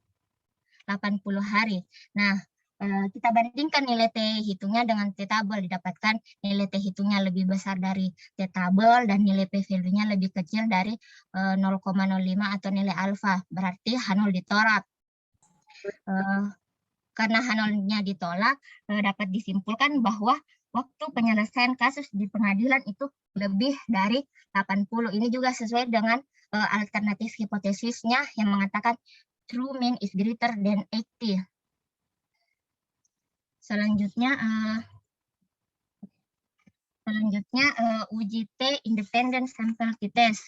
Speaker 5: 80 hari. Nah, kita bandingkan nilai t-hitungnya dengan t-tabel, didapatkan nilai t-hitungnya lebih besar dari t-tabel dan nilai p-value-nya lebih kecil dari 0,05 atau nilai alfa, berarti H0 ditolak. Karena H0-nya ditolak, dapat disimpulkan bahwa waktu penyelesaian kasus di pengadilan itu lebih dari 80. Ini juga sesuai dengan alternatif hipotesisnya yang mengatakan true mean is greater than 80. Selanjutnya uji T independent sample t-test.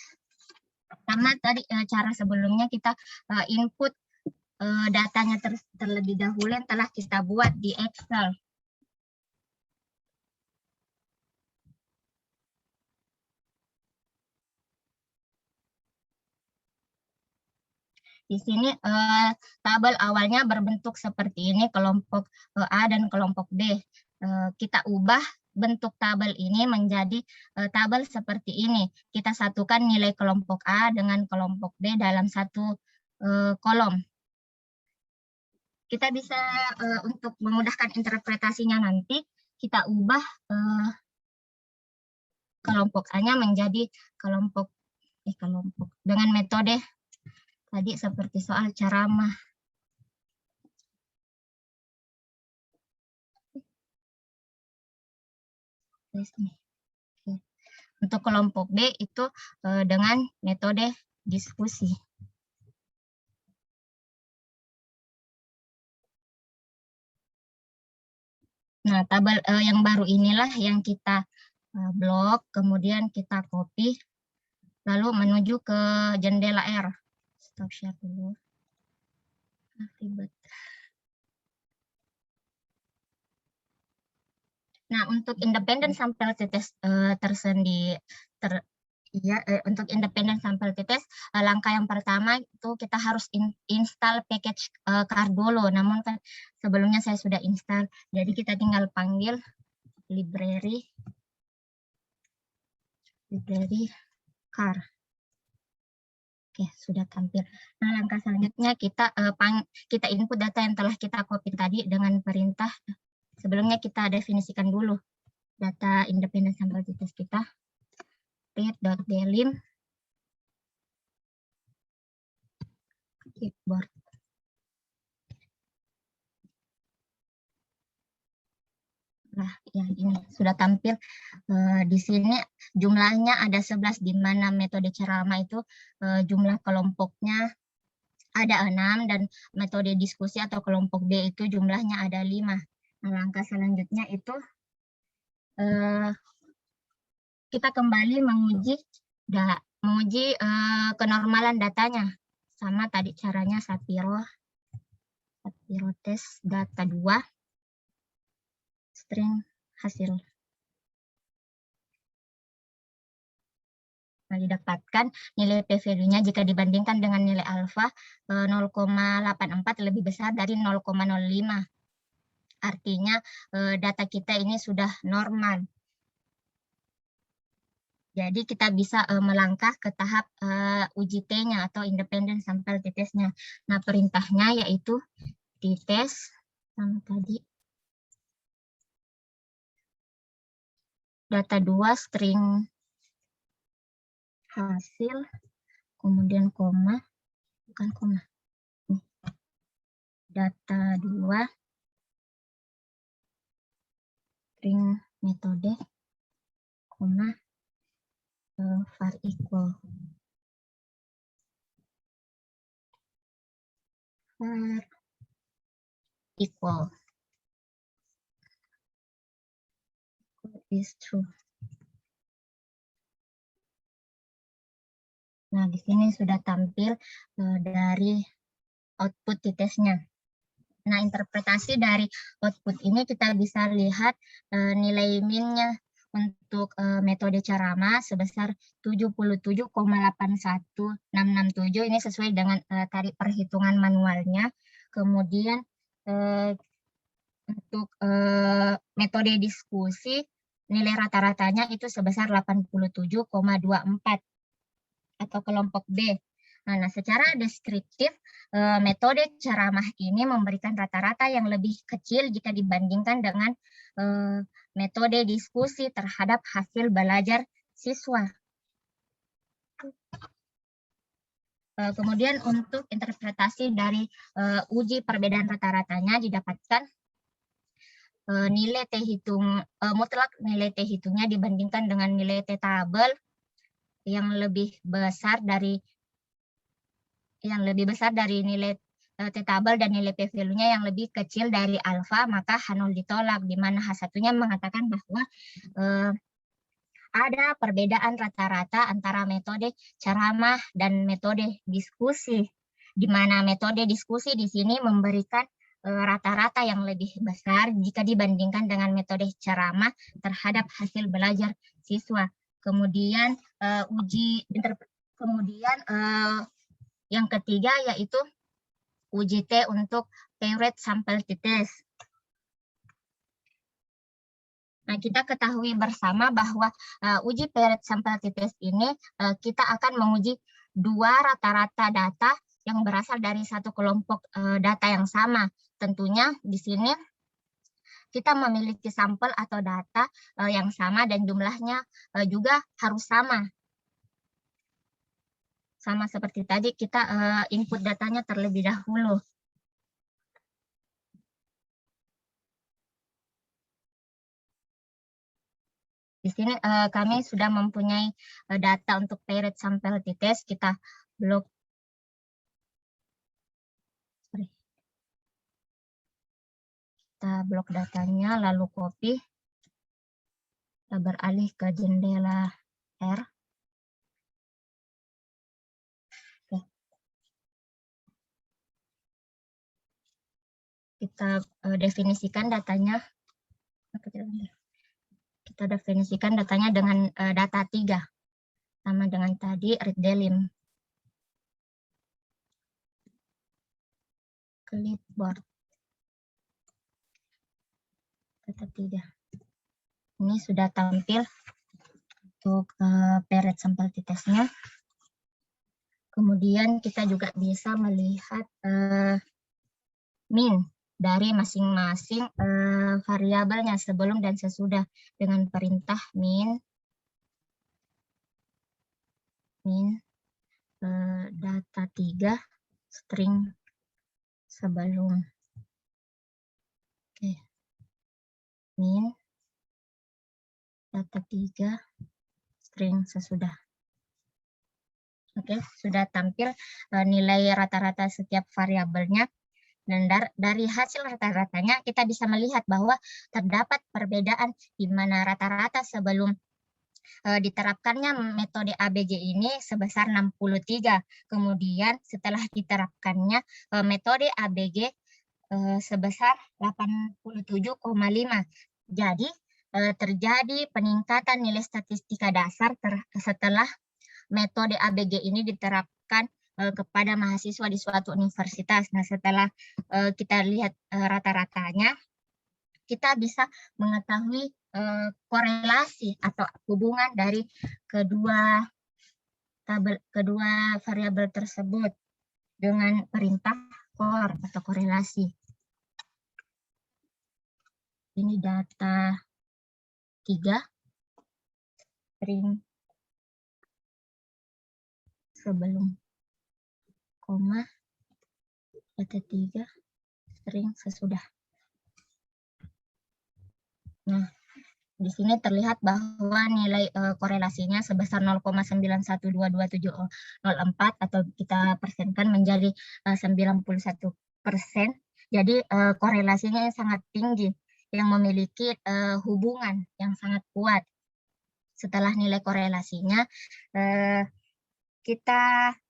Speaker 5: Pertama tadi cara sebelumnya kita input datanya terlebih dahulu yang telah kita buat di Excel. Di sini tabel awalnya berbentuk seperti ini, kelompok A dan kelompok B. Kita ubah bentuk tabel ini menjadi tabel seperti ini. Kita satukan nilai kelompok A dengan kelompok B dalam satu kolom. Kita bisa untuk memudahkan interpretasinya nanti, kita ubah kelompok A-nya menjadi kelompok dengan metode tadi seperti soal ceramah. Untuk kelompok B itu dengan metode diskusi. Nah, tabel yang baru inilah yang kita blok, kemudian kita copy, lalu menuju ke jendela R. Stop share dulu. Ribet. Nah, untuk independent sample t-test untuk independent sample t-test, langkah yang pertama itu kita harus install package car dulu. Namun kan sebelumnya saya sudah install, jadi kita tinggal panggil library car. Oke, sudah tampil. Nah, langkah selanjutnya kita input data yang telah kita copy tadi dengan perintah. Sebelumnya kita definisikan dulu data independent sample t-test kita. Read.delim Clipboard. Nah, ya ini sudah tampil di sini jumlahnya ada 11, di mana metode ceramah itu jumlah kelompoknya ada 6 dan metode diskusi atau kelompok B itu jumlahnya ada 5. Nah, langkah selanjutnya itu kita kembali menguji kenormalan datanya. Sama tadi caranya Shapiro tes data 2 string hasil. Nah, didapatkan nilai p-value-nya jika dibandingkan dengan nilai alfa 0,84 lebih besar dari 0,05. Artinya data kita ini sudah normal. Jadi kita bisa melangkah ke tahap uji T-nya atau independent sample t-test-nya. Nah, perintahnya yaitu t-test sama tadi. Data 2 string hasil, kemudian koma, bukan koma. Data 2 string metode, koma, var equal. Var equal is true. Nah, di sini sudah tampil dari output t-test-nya. Nah, interpretasi dari output ini kita bisa lihat nilai min-nya untuk metode ceramah sebesar 77,81667. Ini sesuai dengan tadi perhitungan manualnya. Kemudian untuk metode diskusi nilai rata-ratanya itu sebesar 87,24 atau kelompok B. Nah, secara deskriptif, metode ceramah ini memberikan rata-rata yang lebih kecil jika dibandingkan dengan metode diskusi terhadap hasil belajar siswa. Kemudian untuk interpretasi dari uji perbedaan rata-ratanya didapatkan nilai T hitung mutlak nilai T hitungnya dibandingkan dengan nilai T tabel yang lebih besar dari nilai T tabel dan nilai p-value-nya yang lebih kecil dari alfa, maka H0 ditolak, di mana H1-nya mengatakan bahwa ada perbedaan rata-rata antara metode ceramah dan metode diskusi, di mana metode diskusi di sini memberikan rata-rata yang lebih besar jika dibandingkan dengan metode ceramah terhadap hasil belajar siswa. Kemudian yang ketiga yaitu uji T untuk paired sample t-test. Nah, kita ketahui bersama bahwa uji paired sample t-test ini kita akan menguji dua rata-rata data yang berasal dari satu kelompok data yang sama. Tentunya di sini kita memiliki sampel atau data yang sama dan jumlahnya juga harus sama. Sama seperti tadi kita input datanya terlebih dahulu. Di sini kami sudah mempunyai data untuk paired sample t-test. Kita blok datanya, lalu copy, kita beralih ke jendela R. Oke. Kita definisikan datanya. Kita definisikan datanya dengan data 3, sama dengan tadi read delim. Clipboard. Data 3. Ini sudah tampil untuk paired sample t-test-nya. Kemudian kita juga bisa melihat min dari masing-masing variabelnya sebelum dan sesudah dengan perintah min data 3 string sebelum. Oke. Min data 3 string sesudah. Oke, sudah tampil nilai rata-rata setiap variabelnya. Dan dari hasil rata-ratanya kita bisa melihat bahwa terdapat perbedaan di mana rata-rata sebelum diterapkannya metode ABG ini sebesar 63. Kemudian setelah diterapkannya metode ABG sebesar 87,5. Jadi terjadi peningkatan nilai statistika dasar setelah metode ABG ini diterapkan kepada mahasiswa di suatu universitas. Nah, setelah kita lihat rata-ratanya, kita bisa mengetahui korelasi atau hubungan dari kedua variabel tersebut dengan perintah core atau korelasi. Ini data 3 string sebelum koma, data 3 string sesudah. Nah, di sini terlihat bahwa nilai korelasinya sebesar 0,912274 atau kita persenkan menjadi 91%. Jadi korelasinya sangat tinggi yang memiliki hubungan yang sangat kuat. Setelah nilai korelasinya,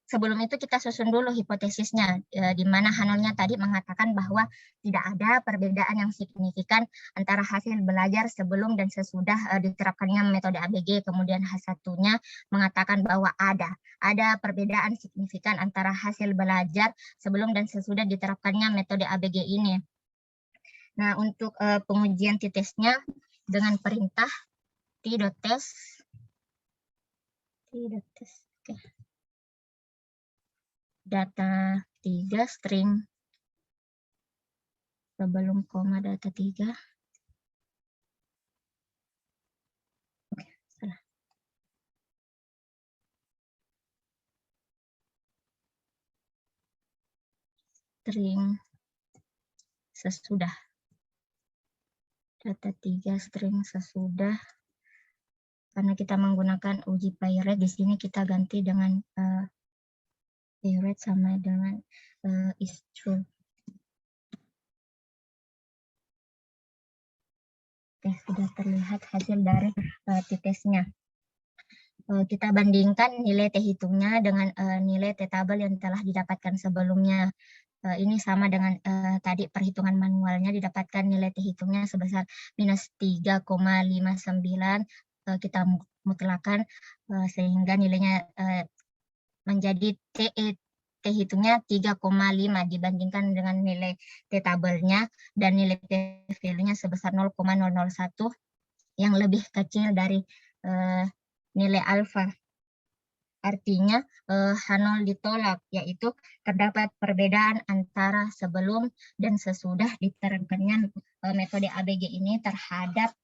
Speaker 5: sebelum itu kita susun dulu hipotesisnya, di mana Hanolnya tadi mengatakan bahwa tidak ada perbedaan yang signifikan antara hasil belajar sebelum dan sesudah diterapkannya metode ABG. Kemudian H1-nya mengatakan bahwa ada perbedaan signifikan antara hasil belajar sebelum dan sesudah diterapkannya metode ABG ini. Nah, untuk pengujian t-testnya dengan perintah t.test. Oke. Data 3 string sebelum koma data 3. Oke, salah. String sesudah. Data 3 string sesudah. Karena kita menggunakan uji pay-rate, di sini kita ganti dengan pay-rate sama dengan is true. Oke, sudah terlihat hasil dari t-testnya. Kita bandingkan nilai t-hitungnya dengan nilai t-tabel yang telah didapatkan sebelumnya. Ini sama dengan tadi perhitungan manualnya, didapatkan nilai t-hitungnya sebesar minus 3,59. Kita mutlakan sehingga nilainya menjadi t-hitungnya 3,5 dibandingkan dengan nilai t-tabelnya, dan nilai t-value-nya sebesar 0,001 yang lebih kecil dari nilai alfa. Artinya H0 ditolak, yaitu terdapat perbedaan antara sebelum dan sesudah diterapkannya metode ABG ini terhadap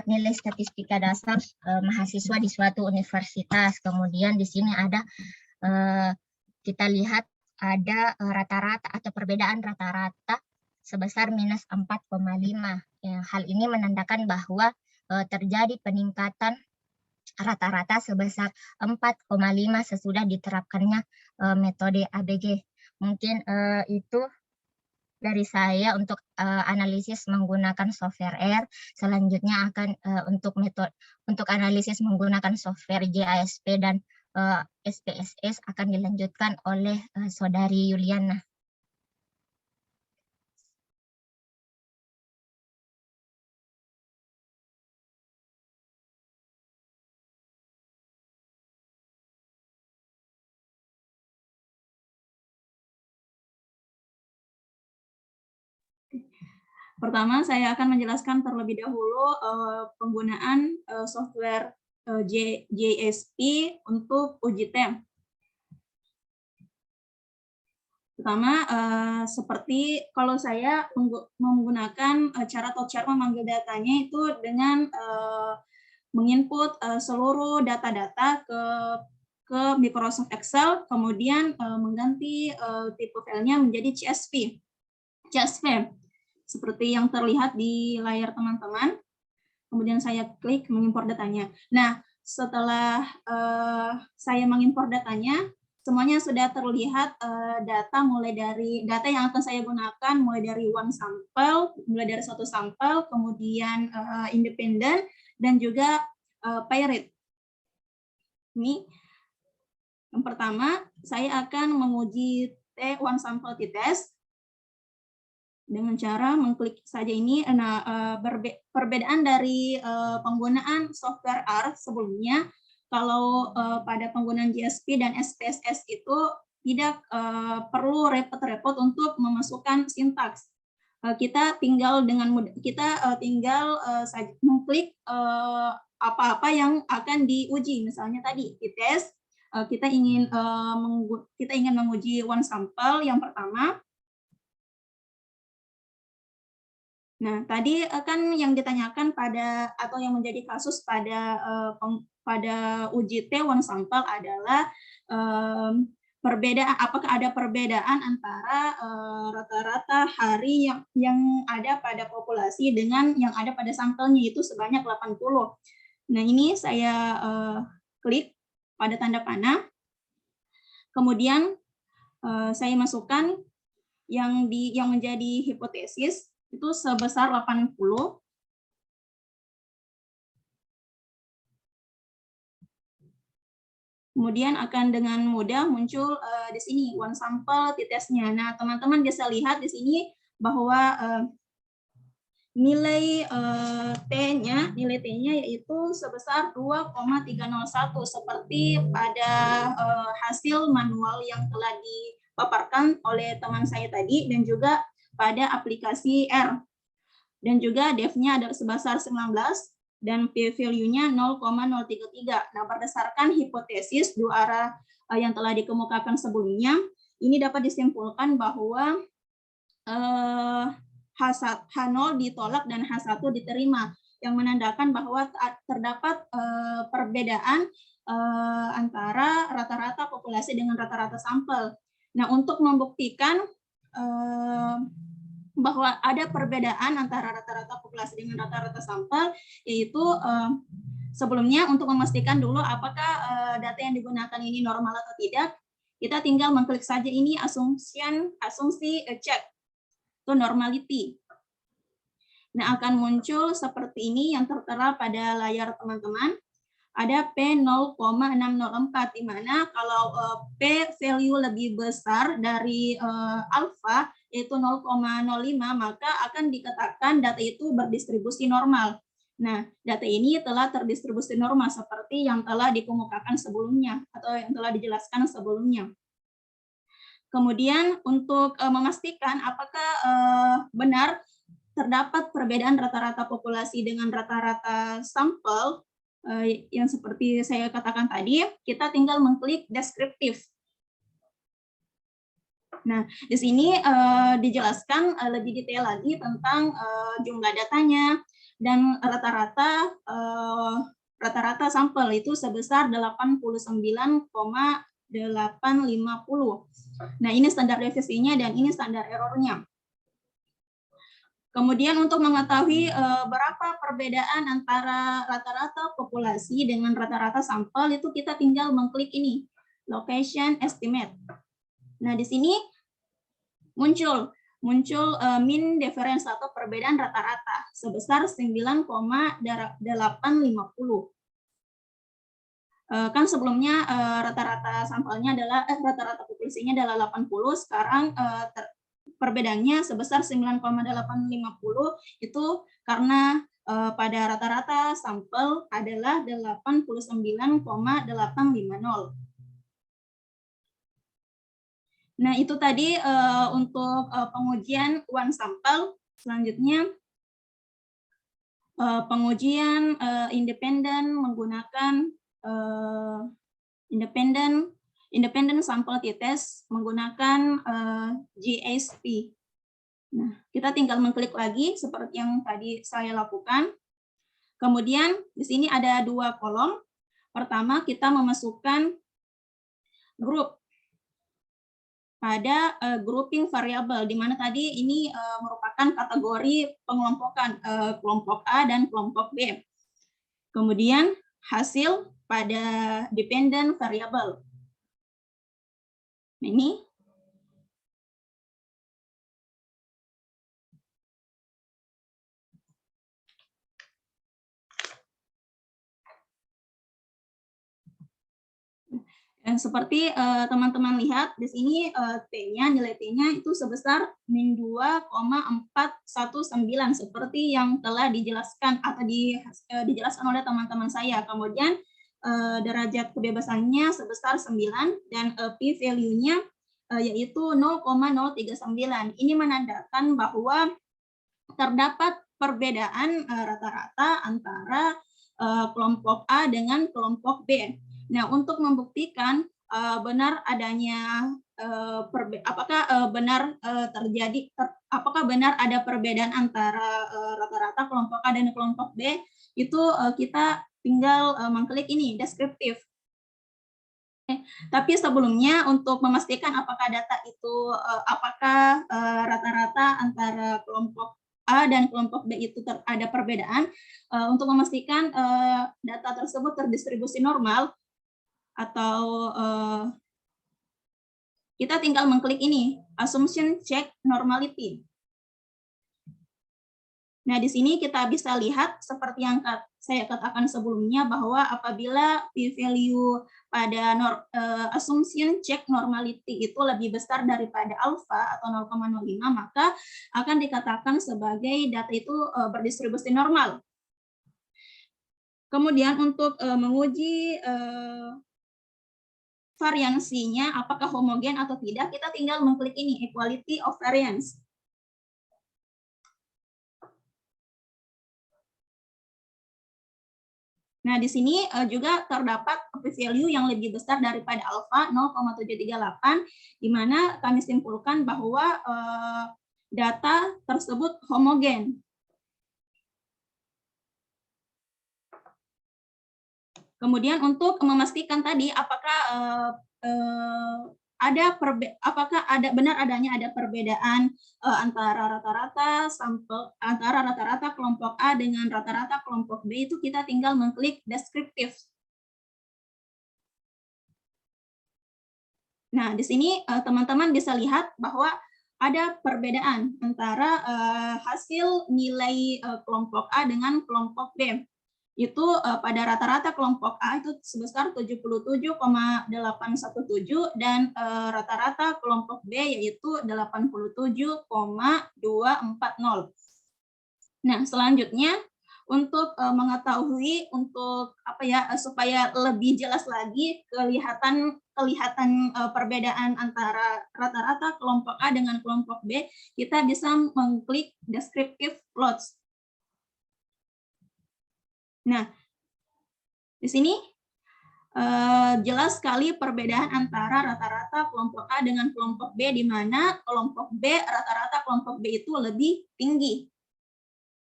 Speaker 5: nilai statistika dasar mahasiswa di suatu universitas. Kemudian di sini ada kita lihat ada rata-rata atau perbedaan rata-rata sebesar minus 4,5. Hal ini menandakan bahwa terjadi peningkatan rata-rata sebesar 4,5 sesudah diterapkannya metode ABG. Mungkin itu dari saya untuk analisis menggunakan software R. Selanjutnya akan untuk analisis menggunakan software JASP dan SPSS akan dilanjutkan oleh Saudari Yuliana.
Speaker 2: Pertama, saya akan menjelaskan terlebih dahulu penggunaan software JASP untuk uji tem. Pertama, seperti kalau saya menggunakan cara memanggil datanya itu dengan menginput seluruh data-data ke ke Microsoft Excel, kemudian mengganti tipe filenya menjadi CSV. Seperti yang terlihat di layar teman-teman. Kemudian saya klik mengimpor datanya. Nah, setelah saya mengimpor datanya, semuanya sudah terlihat data mulai dari data yang akan saya gunakan mulai dari mulai dari suatu sampel, kemudian independen dan juga pay rate. Ini yang pertama, saya akan menguji one sample t-test dengan cara mengklik saja ini. Nah, perbedaan dari penggunaan software R sebelumnya, kalau pada penggunaan GSP dan SPSS itu tidak perlu repot-repot untuk memasukkan sintaks. Kita tinggal saja mengklik apa-apa yang akan diuji. Misalnya tadi t-test, kita ingin menguji one sample yang pertama. Nah, tadi kan yang ditanyakan atau yang menjadi kasus pada uji T one sample adalah apakah ada perbedaan antara rata-rata hari yang ada pada populasi dengan yang ada pada sampelnya, itu sebanyak 80. Nah, ini saya klik pada tanda panah. Kemudian saya masukkan yang menjadi hipotesis itu sebesar 80. Kemudian akan dengan mudah muncul di sini one sample t-testnya. Nah, teman-teman bisa lihat di sini bahwa nilai T-nya yaitu sebesar 2,301 seperti pada hasil manual yang telah dipaparkan oleh teman saya tadi, dan juga pada aplikasi R. Dan juga def-nya ada sebesar 19 dan p-value-nya 0,033. Nah, berdasarkan hipotesis dua arah yang telah dikemukakan sebelumnya, ini dapat disimpulkan bahwa H0 ditolak dan H1 diterima, yang menandakan bahwa terdapat perbedaan antara rata-rata populasi dengan rata-rata sampel. Nah, untuk membuktikan bahwa ada perbedaan antara rata-rata populasi dengan rata-rata sampel, yaitu sebelumnya untuk memastikan dulu apakah data yang digunakan ini normal atau tidak, kita tinggal mengklik saja ini asumsi check to normality. Nah, akan muncul seperti ini yang tertera pada layar teman-teman. Ada P0,604, di mana kalau P value lebih besar dari alfa, yaitu 0,05, maka akan dikatakan data itu berdistribusi normal. Nah, data ini telah terdistribusi normal seperti yang telah dikemukakan sebelumnya atau yang telah dijelaskan sebelumnya. Kemudian untuk memastikan apakah benar terdapat perbedaan rata-rata populasi dengan rata-rata sampel, yang seperti saya katakan tadi, kita tinggal mengklik deskriptif. Nah, di sini dijelaskan lebih detail lagi tentang jumlah datanya, dan rata-rata sampel itu sebesar 89,850. Nah, ini standar deviasinya dan ini standar errornya. Kemudian untuk mengetahui berapa perbedaan antara rata-rata populasi dengan rata-rata sampel, itu kita tinggal mengklik ini, location estimate. Nah, di sini muncul mean difference atau perbedaan rata-rata sebesar 9,850. Kan sebelumnya rata-rata sampelnya adalah rata-rata populasinya adalah 80, sekarang perbedaannya sebesar 9,850 itu karena pada rata-rata sampel adalah 89,850. Nah, itu tadi untuk pengujian one sample. Selanjutnya pengujian independen menggunakan independent sample t-test menggunakan GSP. Nah, kita tinggal mengklik lagi seperti yang tadi saya lakukan. Kemudian di sini ada dua kolom. Pertama, kita memasukkan grup pada grouping variabel, di mana tadi ini merupakan kategori pengelompokan kelompok A dan kelompok B. Kemudian hasil pada dependent variable. Ini seperti teman-teman lihat di sini T-nya, nilai T-nya itu sebesar min 2,419 seperti yang telah dijelaskan atau dijelaskan oleh teman-teman saya. Kemudian derajat kebebasannya sebesar 9 dan p-value-nya yaitu 0,039. Ini menandakan bahwa terdapat perbedaan rata-rata antara kelompok A dengan kelompok B. Nah, untuk membuktikan benar adanya apakah benar apakah benar ada perbedaan antara rata-rata kelompok A dan kelompok B, itu kita tinggal mengklik ini deskriptif. Tapi sebelumnya untuk memastikan apakah data itu apakah rata-rata antara kelompok A dan kelompok B itu ada perbedaan, untuk memastikan data tersebut terdistribusi normal, atau kita tinggal mengklik ini, assumption check normality. Nah, di sini kita bisa lihat seperti yang saya katakan sebelumnya, bahwa apabila p-value pada assumption check normality itu lebih besar daripada alpha atau 0,05, maka akan dikatakan sebagai data itu berdistribusi normal. Kemudian untuk menguji variansinya apakah homogen atau tidak, kita tinggal mengklik ini, equality of variance. Nah, di sini juga terdapat p-value yang lebih besar daripada alpha 0,738, di mana kami simpulkan bahwa data tersebut homogen. Kemudian untuk memastikan tadi apakah benar adanya ada perbedaan antara rata-rata kelompok A dengan rata-rata kelompok B, itu kita tinggal mengklik deskriptif. Nah, di sini teman-teman bisa lihat bahwa ada perbedaan antara hasil nilai kelompok A dengan kelompok B. Itu pada rata-rata kelompok A itu sebesar 77,817 dan rata-rata kelompok B yaitu 87,240. Nah, selanjutnya untuk mengetahui supaya lebih jelas lagi kelihatan perbedaan antara rata-rata kelompok A dengan kelompok B, kita bisa mengklik descriptive plots. Nah, di sini jelas sekali perbedaan antara rata-rata kelompok A dengan kelompok B, di mana kelompok B, rata-rata kelompok B itu lebih tinggi.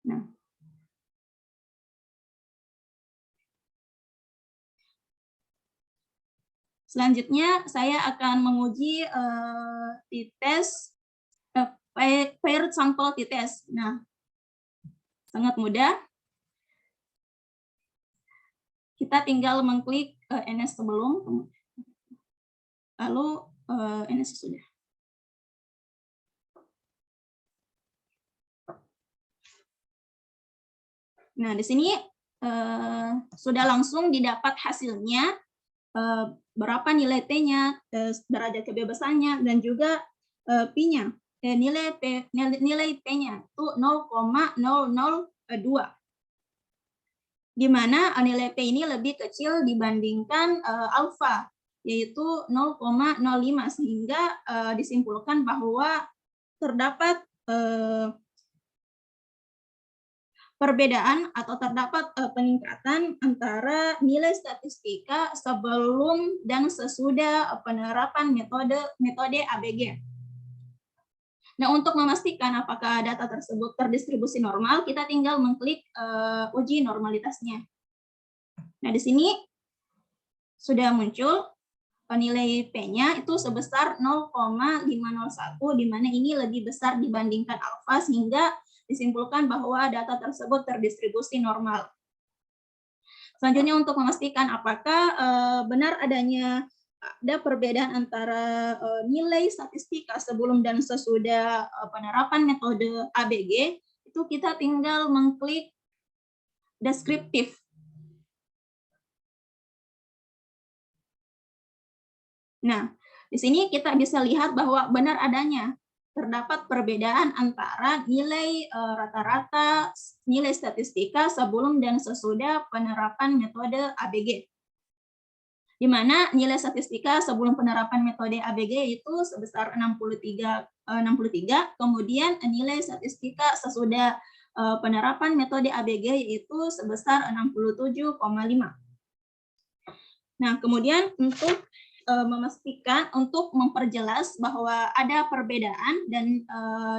Speaker 2: Nah, selanjutnya saya akan menguji t-test, paired sample t-test. Nah, sangat mudah. Kita tinggal mengklik NS sebelum, lalu NS sudah. Nah, di sini sudah langsung didapat hasilnya, berapa nilai T-nya, derajat kebebasannya, dan juga P-nya. Nilai P-nya itu 0,002. Di mana nilai P ini lebih kecil dibandingkan alfa, yaitu 0,05, sehingga disimpulkan bahwa terdapat perbedaan atau terdapat peningkatan antara nilai statistika sebelum dan sesudah penerapan metode ABG. Nah, untuk memastikan apakah data tersebut terdistribusi normal, kita tinggal mengklik uji normalitasnya. Nah, di sini sudah muncul nilai P-nya itu sebesar 0,501, di mana ini lebih besar dibandingkan alfa, sehingga disimpulkan bahwa data tersebut terdistribusi normal. Selanjutnya untuk memastikan apakah benar adanya perbedaan antara nilai statistika sebelum dan sesudah penerapan metode ABG, itu kita tinggal mengklik deskriptif. Nah, di sini kita bisa lihat bahwa benar adanya terdapat perbedaan antara nilai rata-rata nilai statistika sebelum dan sesudah penerapan metode ABG. Di mana nilai statistika sebelum penerapan metode ABG itu sebesar 63, kemudian nilai statistika sesudah penerapan metode ABG yaitu sebesar 67,5. Nah, kemudian untuk memastikan, untuk memperjelas bahwa ada perbedaan dan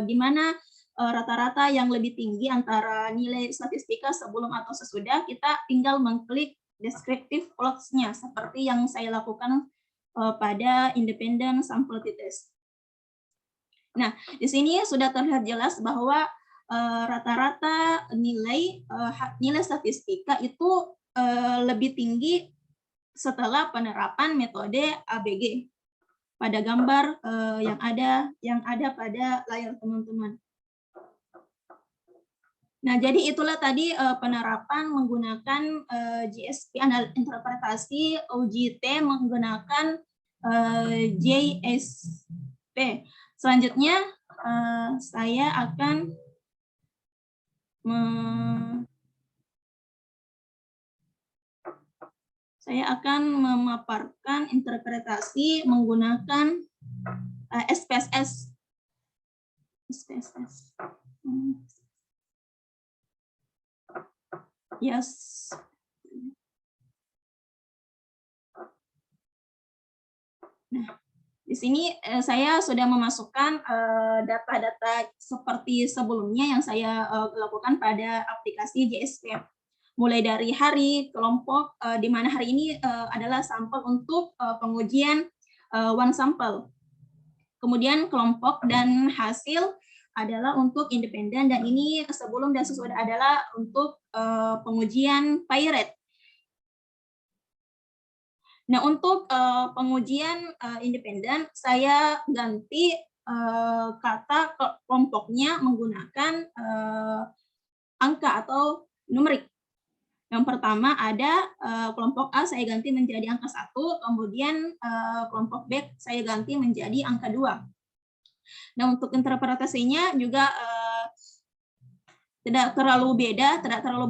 Speaker 2: di mana rata-rata yang lebih tinggi antara nilai statistika sebelum atau sesudah, kita tinggal mengklik descriptive plots-nya seperti yang saya lakukan pada independent sample t-test. Nah, di sini sudah terlihat jelas bahwa rata-rata nilai statistika itu lebih tinggi setelah penerapan metode ABG pada gambar yang ada pada layar teman-teman. Nah, jadi itulah tadi penerapan menggunakan GSP interpretasi OJT menggunakan JSP. Selanjutnya saya akan memaparkan interpretasi menggunakan SPSS. Yes. Nah, di sini saya sudah memasukkan data-data seperti sebelumnya yang saya lakukan pada aplikasi JSP. Mulai dari hari, kelompok, di mana hari ini adalah sampel untuk pengujian one sample. Kemudian kelompok dan hasil adalah untuk independen, dan ini sebelum dan sesudah adalah untuk pengujian Pirate. Nah, untuk pengujian independen, saya ganti kata kelompoknya menggunakan angka atau numerik. Yang pertama ada kelompok A saya ganti menjadi angka 1, kemudian kelompok B saya ganti menjadi angka 2. Nah, untuk interpretasinya juga tidak terlalu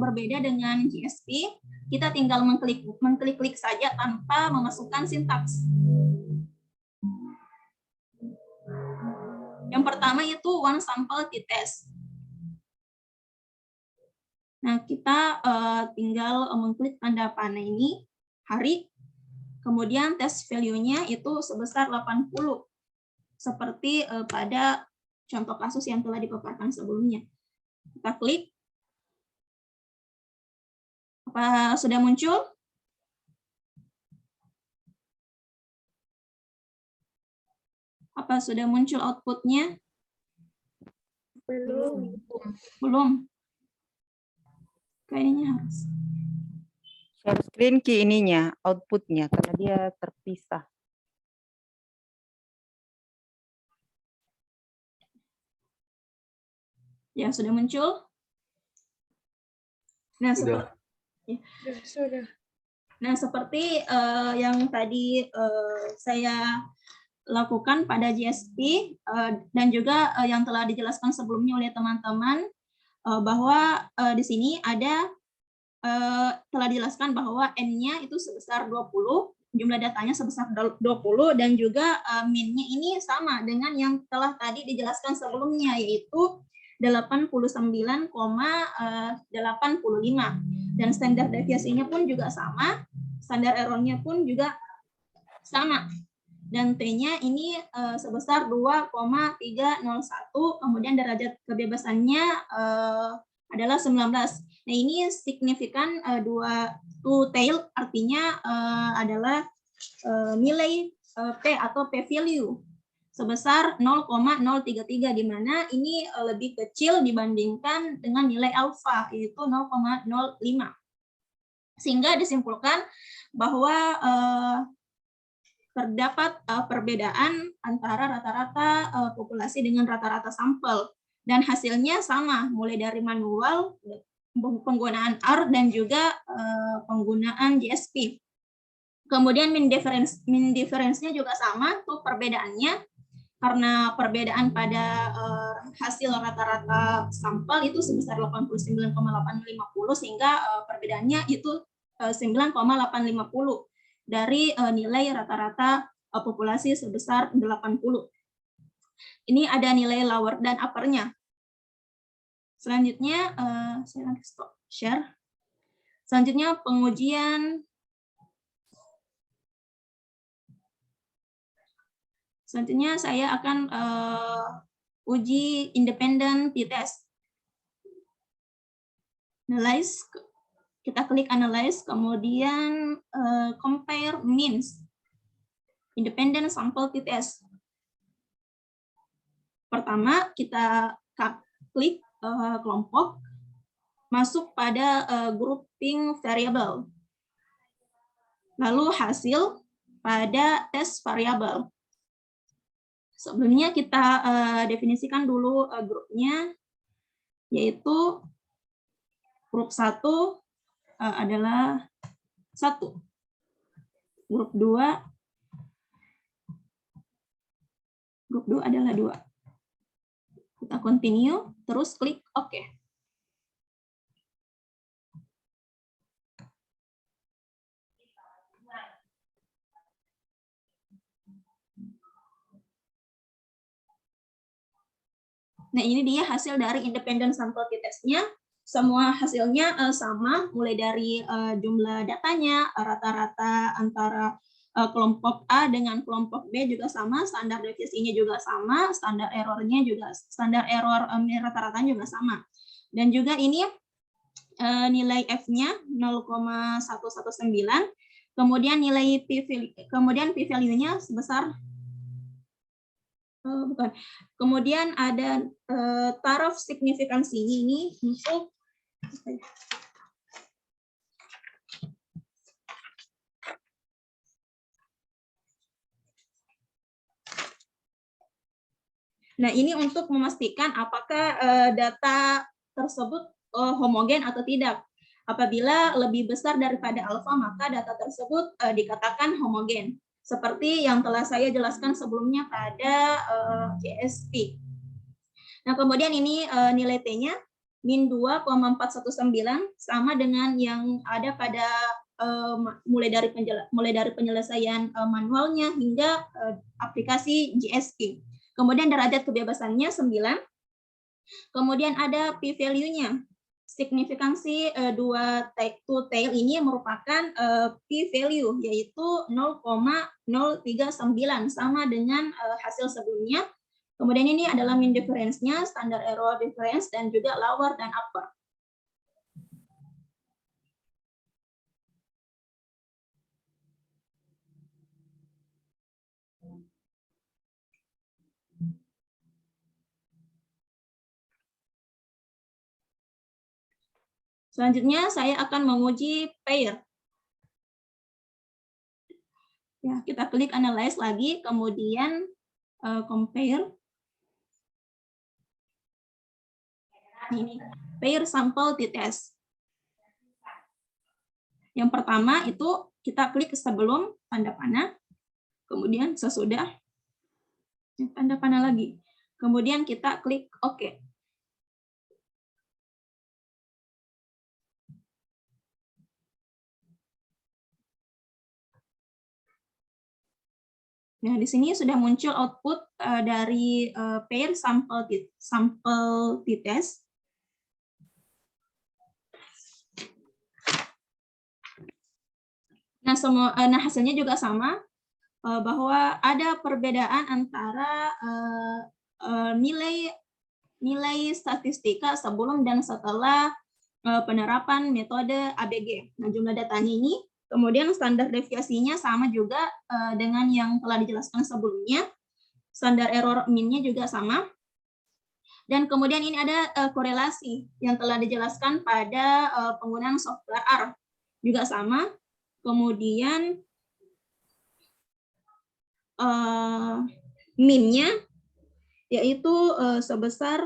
Speaker 2: berbeda dengan GSP. Kita tinggal mengklik saja tanpa memasukkan sintaks. Yang pertama itu one sample t-test. Nah, kita tinggal mengklik tanda panah ini, hari, kemudian test value-nya itu sebesar 80, seperti pada contoh kasus yang telah dipaparkan sebelumnya. Kita klik. Apa sudah muncul? Apa sudah muncul output-nya?
Speaker 6: Belum.
Speaker 2: Belum. Kayaknya harus.
Speaker 7: Share screen ke ininya, outputnya, karena dia terpisah.
Speaker 2: Ya, sudah muncul. Nah,
Speaker 6: Sudah.
Speaker 2: Nah, seperti yang tadi saya lakukan pada GSP dan juga yang telah dijelaskan sebelumnya oleh teman-teman, bahwa di sini ada telah dijelaskan bahwa N-nya itu sebesar 20, jumlah datanya sebesar 20, dan juga min-nya ini sama dengan yang telah tadi dijelaskan sebelumnya, yaitu 89,85, dan standar deviasinya pun juga sama, standar error-nya pun juga sama, dan T-nya ini sebesar 2,301, kemudian derajat kebebasannya adalah 19. Nah, ini signifikan two tail, artinya adalah nilai P atau p-value sebesar 0,033, di mana ini lebih kecil dibandingkan dengan nilai alfa, yaitu 0,05. Sehingga disimpulkan bahwa terdapat perbedaan antara rata-rata populasi dengan rata-rata sampel, dan hasilnya sama, mulai dari manual, penggunaan R, dan juga penggunaan GSP. Kemudian mean difference-nya juga sama, tuh perbedaannya karena perbedaan pada hasil rata-rata sampel itu sebesar 89,850, sehingga perbedaannya itu 9,850 dari nilai rata-rata populasi sebesar 80. Ini ada nilai lower dan upper-nya. Selanjutnya, saya stop share. Selanjutnya pengujian. Selanjutnya saya akan uji independent t-test. Analyze, kita klik analyze, kemudian compare means. Independent sample t-test. Pertama, kita klik kelompok, masuk pada grouping variable. Lalu hasil pada test variable. Sebelumnya kita definisikan dulu grupnya, yaitu grup 1 adalah 1, grup 2 adalah 2. Kita continue, terus klik OK. Nah, ini dia hasil dari independent sample t-test-nya. Semua hasilnya sama, mulai dari jumlah datanya, rata-rata antara kelompok A dengan kelompok B juga sama, standar deviasinya juga sama, standar error-nya juga, standar error rata-ratanya juga sama. Dan juga ini nilai F-nya 0,119, kemudian nilai p-value-nya sebesar bukan. Kemudian ada taraf signifikansi ini untuk nah, ini untuk memastikan apakah data tersebut homogen atau tidak. Apabila lebih besar daripada alfa, maka data tersebut dikatakan homogen. Seperti yang telah saya jelaskan sebelumnya pada GSP. Nah, kemudian ini nilai T-nya min 2,419 sama dengan yang ada pada mulai dari penyelesaian manualnya hingga aplikasi GSP. Kemudian derajat kebebasannya 9. Kemudian ada p-value-nya. Signifikansi two tail ini merupakan p-value, yaitu 0,039 sama dengan hasil sebelumnya. Kemudian ini adalah mean difference-nya, standar error difference, dan juga lower dan upper. Selanjutnya saya akan menguji pair. Ya, kita klik analyze lagi, kemudian compare. Ini pair sample t-test. Yang pertama itu kita klik sebelum tanda panah, kemudian sesudah tanda panah lagi. Kemudian kita klik OK. Nah, di sini sudah muncul output dari pair sample t-test. Nah, hasilnya juga sama, bahwa ada perbedaan antara nilai statistika sebelum dan setelah penerapan metode ABG. Nah, jumlah datanya ini Kemudian standar deviasinya sama juga dengan yang telah dijelaskan sebelumnya. Standar error mean-nya juga sama. Dan kemudian ini ada korelasi yang telah dijelaskan pada penggunaan software R. Juga sama. Kemudian mean-nya yaitu sebesar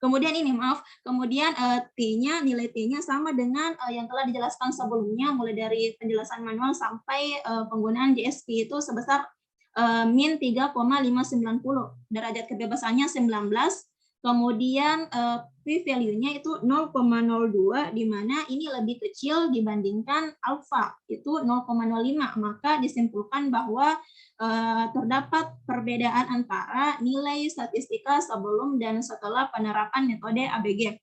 Speaker 2: kemudian ini kemudian nilai T-nya sama dengan yang telah dijelaskan sebelumnya, mulai dari penjelasan manual sampai penggunaan GSP itu sebesar min 3,590, derajat kebebasannya 19, kemudian p-value-nya itu 0,02, di mana ini lebih kecil dibandingkan alfa, itu 0,05, maka disimpulkan bahwa terdapat perbedaan antara nilai statistika sebelum dan setelah penerapan metode ABG.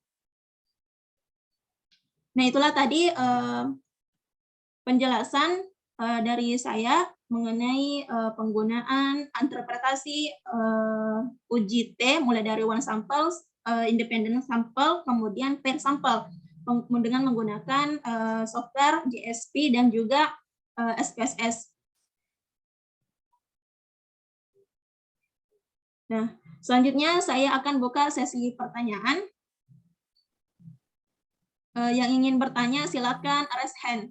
Speaker 2: Nah, itulah tadi penjelasan dari saya mengenai penggunaan interpretasi uji T mulai dari one sample, independent sample, kemudian pair sample dengan menggunakan software GSP dan juga SPSS. Nah, selanjutnya saya akan buka sesi pertanyaan. Yang ingin bertanya silakan raise hand.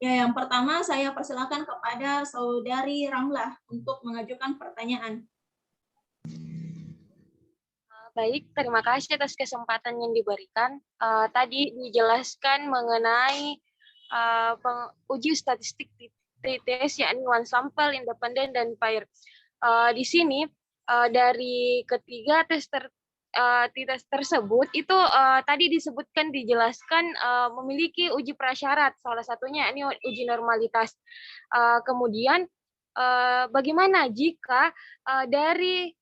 Speaker 2: Ya, yang pertama saya persilakan kepada Saudari Ramlah untuk mengajukan pertanyaan.
Speaker 6: Baik, terima kasih atas kesempatan yang diberikan. Tadi dijelaskan mengenai uji statistik TTS, yakni one sample, independen, dan pair. Di sini dari ketiga tes tersebut itu tadi disebutkan dijelaskan memiliki uji prasyarat, salah satunya ini uji normalitas. Kemudian bagaimana jika dari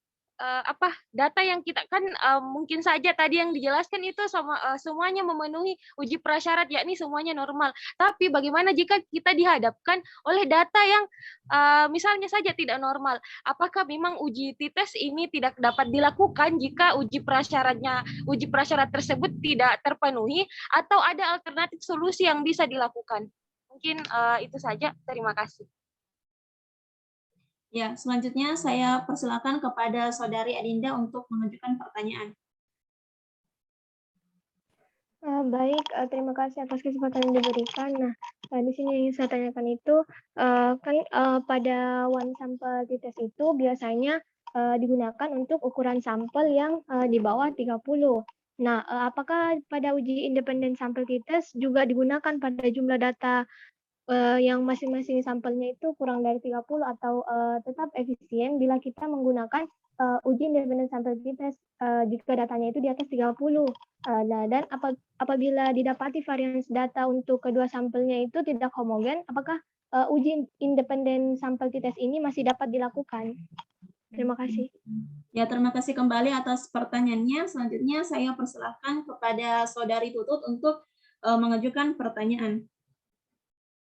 Speaker 6: data yang kita kan mungkin saja tadi yang dijelaskan itu semuanya memenuhi uji prasyarat, yakni semuanya normal. Tapi bagaimana jika kita dihadapkan oleh data yang misalnya saja tidak normal? Apakah memang uji t-test ini tidak dapat dilakukan jika uji prasyarat tersebut tidak terpenuhi, atau ada alternatif solusi yang bisa dilakukan? Mungkin itu saja. Terima kasih.
Speaker 2: Ya, selanjutnya saya persilakan kepada Saudari Adinda untuk mengajukan pertanyaan.
Speaker 8: Baik, terima kasih atas kesempatan yang diberikan. Nah, di sini yang saya tanyakan itu, kan pada one sample t-test itu biasanya digunakan untuk ukuran sampel yang di bawah 30. Nah, apakah pada uji independen sampel t-test juga digunakan pada jumlah data yang masing-masing sampelnya itu kurang dari 30, atau tetap efisien bila kita menggunakan uji independen sampel t-test jika datanya itu di atas 30. Dan apabila didapati varians data untuk kedua sampelnya itu tidak homogen, apakah uji independen sampel t-test ini masih dapat dilakukan? Terima kasih.
Speaker 2: Ya, terima kasih kembali atas pertanyaannya. Selanjutnya saya persilahkan kepada Saudari Tutut untuk mengajukan pertanyaan.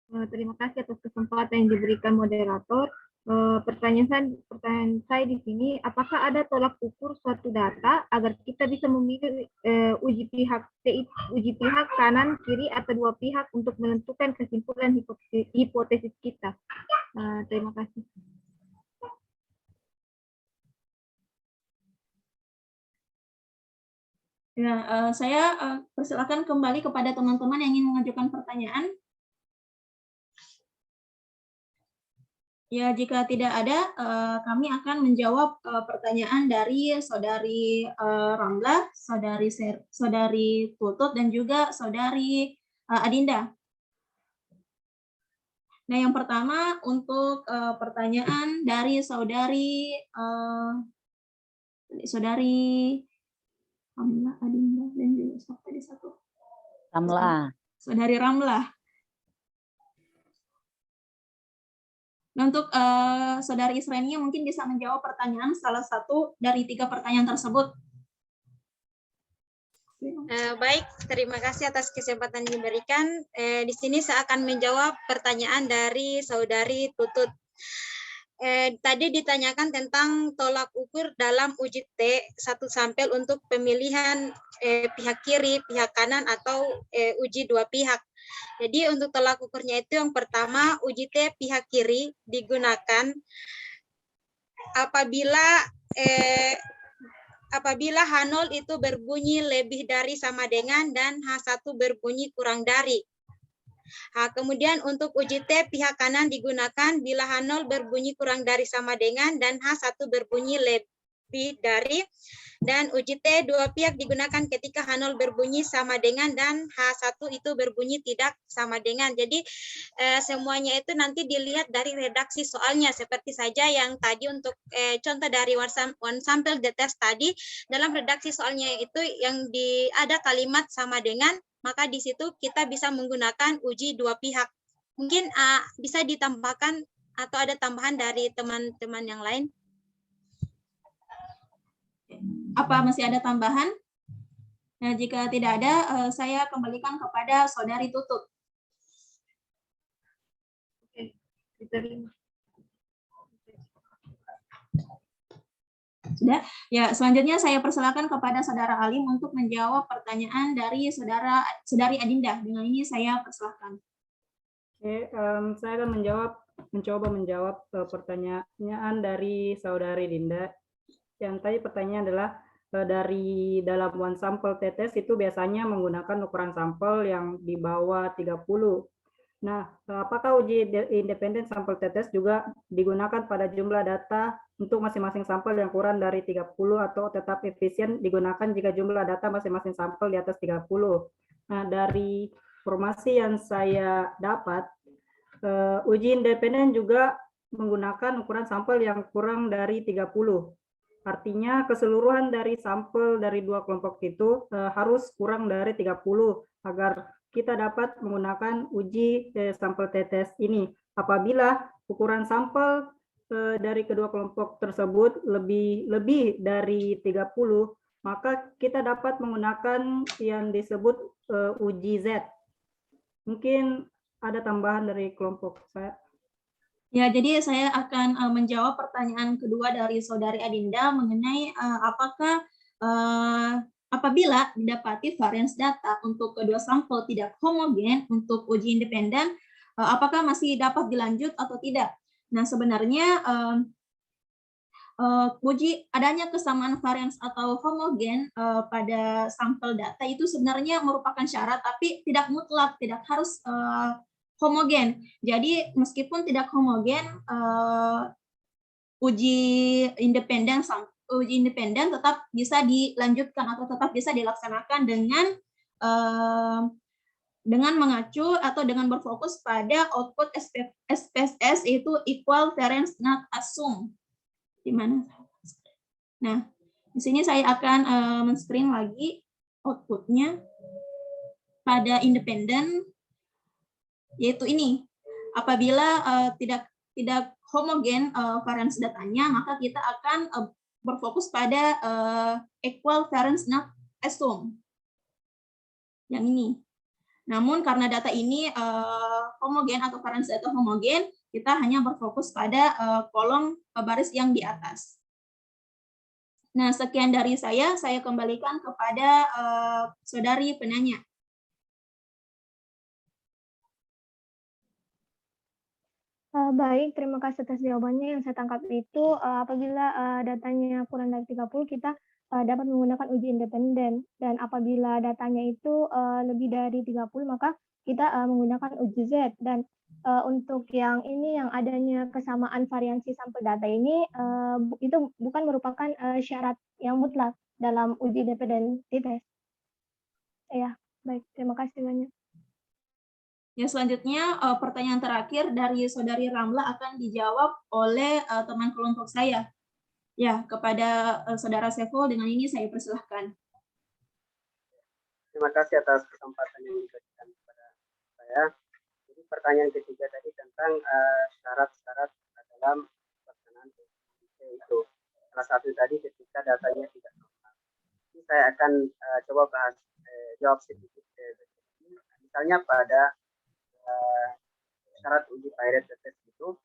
Speaker 9: Terima kasih atas kesempatan yang diberikan moderator. Pertanyaan saya di sini, apakah ada tolak ukur suatu data agar kita bisa memilih uji pihak kanan, kiri, atau dua pihak untuk menentukan kesimpulan hipotesis kita? Terima kasih.
Speaker 2: Nah, saya persilakan kembali kepada teman-teman yang ingin mengajukan pertanyaan. Ya, jika tidak ada, kami akan menjawab pertanyaan dari Saudari Ramlah, Saudari Tutut, dan juga Saudari Adinda. Nah, yang pertama untuk pertanyaan dari Saudari Ramlah, Adinda, dan juga tadi satu.
Speaker 7: Ramlah.
Speaker 2: Saudari Ramlah. Nah, untuk Saudari Israenia mungkin bisa menjawab pertanyaan salah satu dari 3 pertanyaan tersebut.
Speaker 1: Baik, terima kasih atas kesempatan yang diberikan. Di sini saya akan menjawab pertanyaan dari Saudari Tutut. Tadi ditanyakan tentang tolak ukur dalam uji T satu sampel untuk pemilihan pihak kiri, pihak kanan, atau uji dua pihak. Jadi untuk tolak ukurnya itu yang pertama, uji T pihak kiri digunakan apabila H0 itu berbunyi lebih dari sama dengan dan H1 berbunyi kurang dari. Kemudian untuk uji T pihak kanan digunakan bila H0 berbunyi kurang dari sama dengan dan H1 berbunyi lebih dari, dan uji T dua pihak digunakan ketika H0 berbunyi sama dengan dan H1 itu berbunyi tidak sama dengan. Jadi semuanya itu nanti dilihat dari redaksi soalnya, seperti saja yang tadi untuk contoh dari one sample the test tadi, dalam redaksi soalnya itu yang ada kalimat sama dengan, maka di situ kita bisa menggunakan uji dua pihak. Mungkin bisa ditambahkan atau ada tambahan dari teman-teman yang lain?
Speaker 2: Apa masih ada tambahan? Nah, jika tidak ada, saya kembalikan kepada Saudari Tutut.
Speaker 9: Oke, diterima.
Speaker 2: Sudah? Ya, selanjutnya saya persilakan kepada Saudara Alim untuk menjawab pertanyaan dari Saudari Adinda. Dengan ini saya persilakan.
Speaker 3: Oke, saya akan mencoba menjawab pertanyaan dari Saudari Dinda. Yang tadi pertanyaan adalah dari dalam one sample TTS itu biasanya menggunakan ukuran sampel yang di bawah 30. Nah, apakah uji independen sampel TTS juga digunakan pada jumlah data untuk masing-masing sampel yang kurang dari 30 atau tetap efisien digunakan jika jumlah data masing-masing sampel di atas 30? Nah, dari informasi yang saya dapat, uji independen juga menggunakan ukuran sampel yang kurang dari 30. Artinya keseluruhan dari sampel dari dua kelompok itu harus kurang dari 30 agar kita dapat menggunakan uji sampel TTS ini. Apabila ukuran sampel dari kedua kelompok tersebut lebih dari 30, maka kita dapat menggunakan yang disebut uji Z. Mungkin ada tambahan dari kelompok saya.
Speaker 2: Ya, jadi saya akan menjawab pertanyaan kedua dari Saudari Adinda mengenai apakah apabila didapati varians data untuk kedua sampel tidak homogen untuk uji independen, apakah masih dapat dilanjut atau tidak? Nah, sebenarnya uji adanya kesamaan varians atau homogen pada sampel data itu sebenarnya merupakan syarat, tapi tidak mutlak, tidak harus homogen. Jadi meskipun tidak homogen, uji independen tetap bisa dilanjutkan atau tetap bisa dilaksanakan dengan mengacu atau dengan berfokus pada output SPSS, yaitu equal variance not assumed. Di mana? Nah, di sini saya akan men-screen lagi outputnya pada independen, yaitu ini. Apabila tidak homogen variance datanya, maka kita akan berfokus pada equal variance not assumed. Yang ini. Namun karena data ini homogen atau variance data homogen, kita hanya berfokus pada kolom baris yang di atas. Nah, sekian dari saya kembalikan kepada Saudari penanya.
Speaker 8: Baik, terima kasih atas jawabannya. Yang saya tangkap itu apabila datanya kurang dari 30, kita dapat menggunakan uji independen. Dan apabila datanya itu lebih dari 30, maka kita menggunakan uji Z. Dan untuk yang ini, yang adanya kesamaan variansi sampel data ini, itu bukan merupakan syarat yang mutlak dalam uji independen TTS. Ya, baik. Terima kasih banyak.
Speaker 2: Ya, selanjutnya pertanyaan terakhir dari Saudari Ramla akan dijawab oleh teman kelompok saya. Ya, kepada Saudara Sevo, dengan ini saya persilahkan.
Speaker 4: Terima kasih atas kesempatan yang diberikan kepada saya. Jadi pertanyaan ketiga tadi tentang syarat-syarat dalam pelaksanaan itu. Salah satu tadi ketika datanya tidak normal. Nanti saya akan coba bahas jawab sedikit. Misalnya pada syarat uji pirate test itu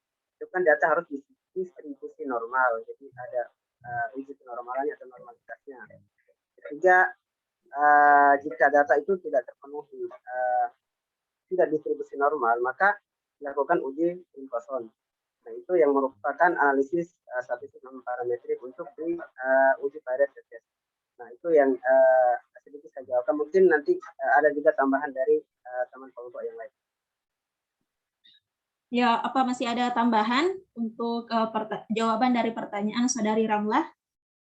Speaker 4: kan data harus distribusi normal. Jadi ada uji kenormalannya atau normalitasnya. Ketiga, jika data itu tidak terpenuhi, tidak distribusi normal, maka dilakukan uji Simpson. Nah, itu yang merupakan analisis statistik non parametrik untuk di uji pirate test. Nah, itu yang sedikit saya jawabkan. Mungkin nanti ada juga tambahan dari teman kelompok yang lain.
Speaker 2: Ya, apa masih ada tambahan untuk jawaban dari pertanyaan Saudari Ramlah?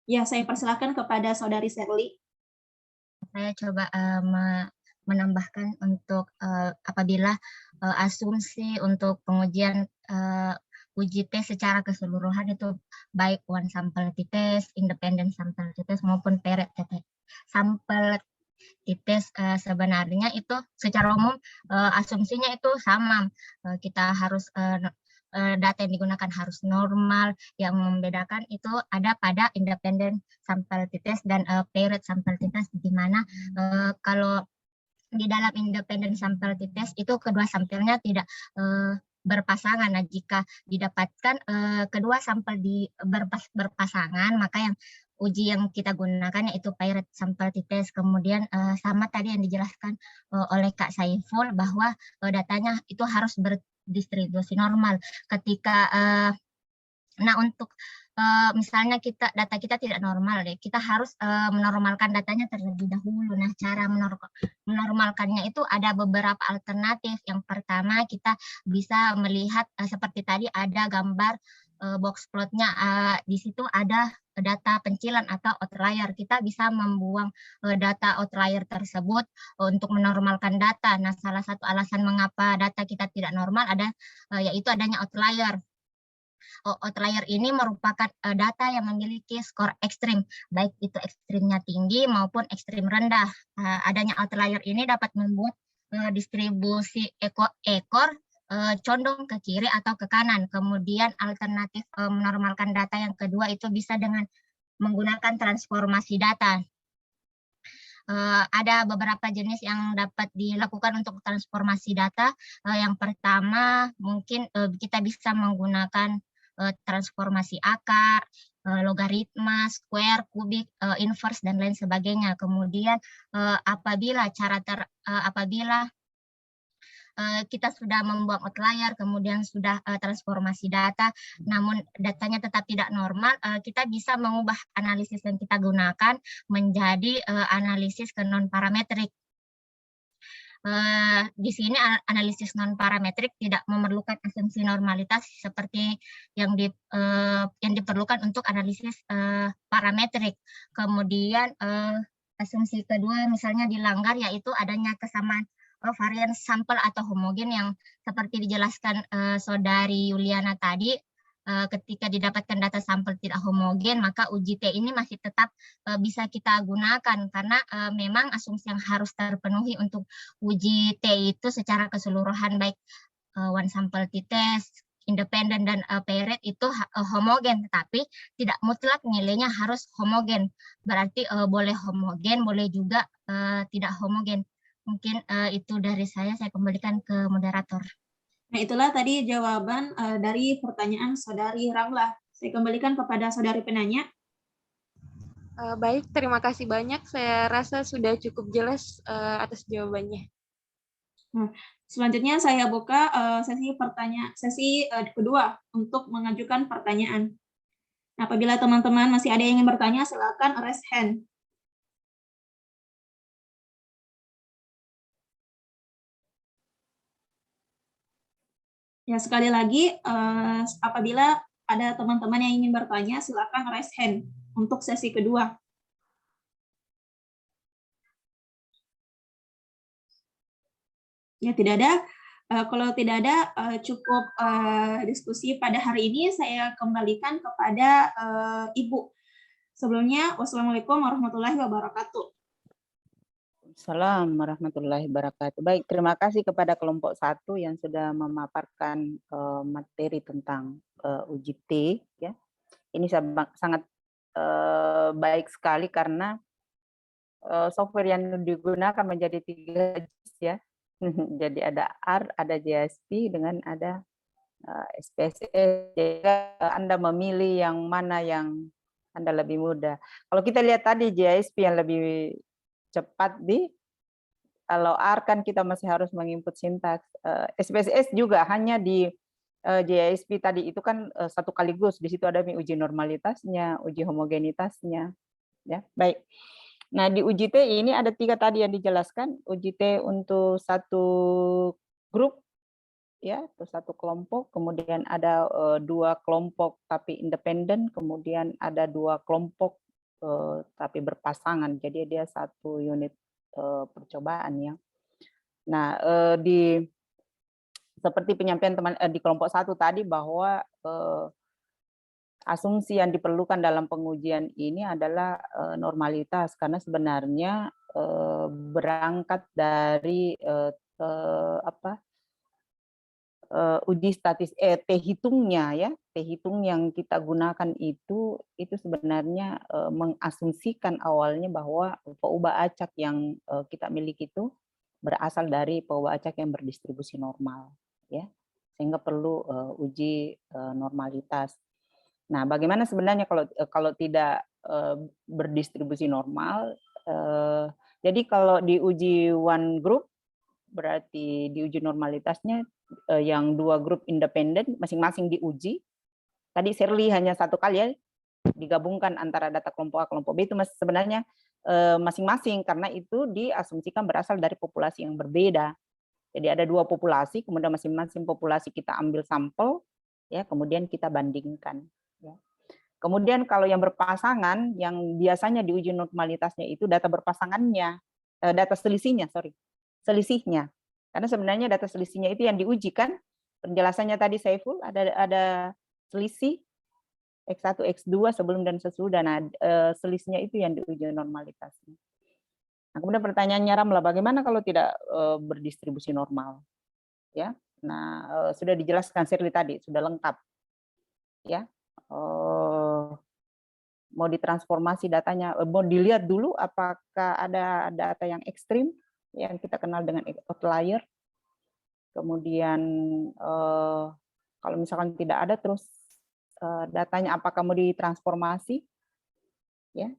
Speaker 2: Ya, saya persilahkan kepada Saudari Sherly.
Speaker 5: Saya coba menambahkan untuk apabila asumsi untuk pengujian uji tes secara keseluruhan itu baik one sample t-test, independent sample t-test maupun paired sample t-test, sebenarnya itu secara umum asumsinya itu sama. Kita harus data yang digunakan harus normal. Yang membedakan itu ada pada independent sample t-test dan paired sample t-test, di mana kalau di dalam independent sample t-test itu kedua sampelnya tidak berpasangan. Nah, jika didapatkan kedua sampel berpasangan, maka yang uji yang kita gunakan yaitu paired sample t-test. Kemudian sama tadi yang dijelaskan oleh Kak Saiful bahwa datanya itu harus berdistribusi normal. Ketika nah, untuk misalnya data kita tidak normal, kita harus menormalkan datanya terlebih dahulu. Nah, cara menormalkannya itu ada beberapa alternatif. Yang pertama, kita bisa melihat seperti tadi ada gambar box plotnya, di situ ada data pencilan atau outlier. Kita bisa membuang data outlier tersebut untuk menormalkan data. Nah, salah satu alasan mengapa data kita tidak normal yaitu adanya outlier. Outlier ini merupakan data yang memiliki skor ekstrim, baik itu ekstrimnya tinggi maupun ekstrim rendah. Adanya outlier ini dapat membuat distribusi ekor condong ke kiri atau ke kanan. Kemudian alternatif menormalkan data yang kedua itu bisa dengan menggunakan transformasi data. Ada beberapa jenis yang dapat dilakukan untuk transformasi data. Yang pertama, mungkin kita bisa menggunakan transformasi akar, logaritma, square, kubik, inverse, dan lain sebagainya. Kemudian apabila kita sudah membuang outlier, kemudian sudah transformasi data, namun datanya tetap tidak normal, kita bisa mengubah analisis yang kita gunakan menjadi analisis ke non-parametrik. Di sini analisis non-parametrik tidak memerlukan asumsi normalitas seperti yang diperlukan untuk analisis parametrik. Kemudian asumsi kedua misalnya dilanggar, yaitu adanya kesamaan varian sampel atau homogen yang seperti dijelaskan Saudari Yuliana tadi. Ketika didapatkan data sampel tidak homogen, maka uji T ini masih tetap bisa kita gunakan, karena memang asumsi yang harus terpenuhi untuk uji T itu secara keseluruhan, baik one sample t-test, independen, dan paired itu homogen, tetapi tidak mutlak nilainya harus homogen. Berarti boleh homogen, boleh juga tidak homogen. Mungkin itu dari saya kembalikan ke moderator.
Speaker 2: Nah, itulah tadi jawaban dari pertanyaan Saudari Ramlah. Saya kembalikan kepada Saudari penanya.
Speaker 6: Baik, terima kasih banyak. Saya rasa sudah cukup jelas atas jawabannya.
Speaker 2: Selanjutnya saya buka sesi kedua untuk mengajukan pertanyaan. Nah, apabila teman-teman masih ada yang ingin bertanya, silakan raise hand. Ya, sekali lagi, apabila ada teman-teman yang ingin bertanya, silakan raise hand untuk sesi kedua. Ya, tidak ada. Kalau tidak ada, cukup diskusi pada hari ini. Saya kembalikan kepada Ibu. Sebelumnya, wassalamualaikum warahmatullahi wabarakatuh.
Speaker 7: Assalamualaikum warahmatullahi wabarakatuh. Baik, terima kasih kepada kelompok 1 yang sudah memaparkan materi tentang uji T. Ya. Ini sangat baik sekali karena software yang digunakan menjadi 3 JIS ya. Jadi ada R, ada JSP, dengan ada SPSS. Jadi Anda memilih yang mana yang Anda lebih mudah. Kalau kita lihat tadi JSP yang lebih cepat kalau R kan kita masih harus menginput sintaks. SPSS juga hanya di JSP tadi itu kan satu kaligus. Di situ ada uji normalitasnya, uji homogenitasnya. Ya, baik. Nah, di uji T ini ada 3 tadi yang dijelaskan. Uji T untuk satu grup, ya, untuk satu kelompok. Kemudian ada 2 kelompok tapi independen. Kemudian ada 2 kelompok tapi berpasangan. Jadi dia satu unit percobaan ya. Nah, seperti penyampaian teman di kelompok 1 tadi bahwa asumsi yang diperlukan dalam pengujian ini adalah normalitas, karena sebenarnya berangkat dari uji statis T hitungnya ya, T hitung yang kita gunakan itu sebenarnya mengasumsikan awalnya bahwa peubah acak yang kita miliki itu berasal dari peubah acak yang berdistribusi normal ya, sehingga perlu uji normalitas. Nah, bagaimana sebenarnya kalau tidak berdistribusi normal? Jadi kalau diuji one group, berarti diuji normalitasnya yang 2 grup independen masing-masing diuji. Tadi Shirley hanya 1 kali ya digabungkan antara data kelompok A kelompok B, itu sebenarnya masing-masing, karena itu diasumsikan berasal dari populasi yang berbeda. Jadi ada 2 populasi, kemudian masing-masing populasi kita ambil sampel, ya, kemudian kita bandingkan. Ya. Kemudian kalau yang berpasangan, yang biasanya diuji normalitasnya itu data berpasangannya, data selisihnya, selisihnya. Karena sebenarnya data selisihnya itu yang diuji kan, penjelasannya tadi Saiful, ada selisih X1, X2 sebelum dan sesudah. Nah, selisihnya itu yang diuji normalitasnya. Nah, kemudian pertanyaannya Ramla, bagaimana kalau tidak berdistribusi normal? Ya, nah sudah dijelaskan Shirley tadi, sudah lengkap. Ya, mau ditransformasi datanya, mau dilihat dulu apakah ada data yang ekstrim yang kita kenal dengan outlier. Kemudian kalau misalkan tidak ada, terus datanya apakah mau ditransformasi, ya,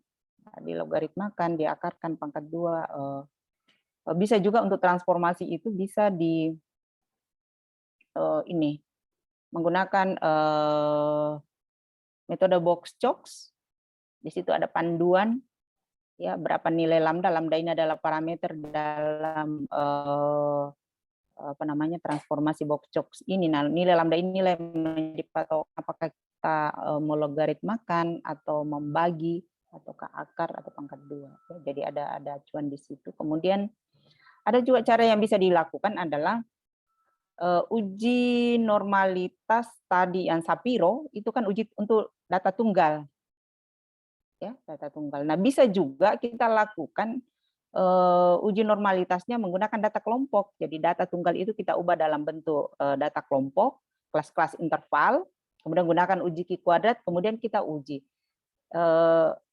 Speaker 7: dilogaritmakan, diakarkan pangkat 2. Bisa juga untuk transformasi itu bisa di ini menggunakan metode box-choks. Di situ ada panduan ya berapa nilai lambda. Lambda ini adalah parameter dalam transformasi box-choks ini. Nah, nilai lambda ini nilai menjadi patokan apakah kita melogaritmakan atau membagi atau ke akar atau pangkat 2. Ya, jadi ada acuan di situ. Kemudian ada juga cara yang bisa dilakukan adalah uji normalitas tadi yang Sapiro itu kan uji untuk data tunggal, ya, data tunggal. Nah, bisa juga kita lakukan uji normalitasnya menggunakan data kelompok. Jadi data tunggal itu kita ubah dalam bentuk data kelompok, kelas-kelas interval, kemudian gunakan uji Q-kuadrat, kemudian kita uji.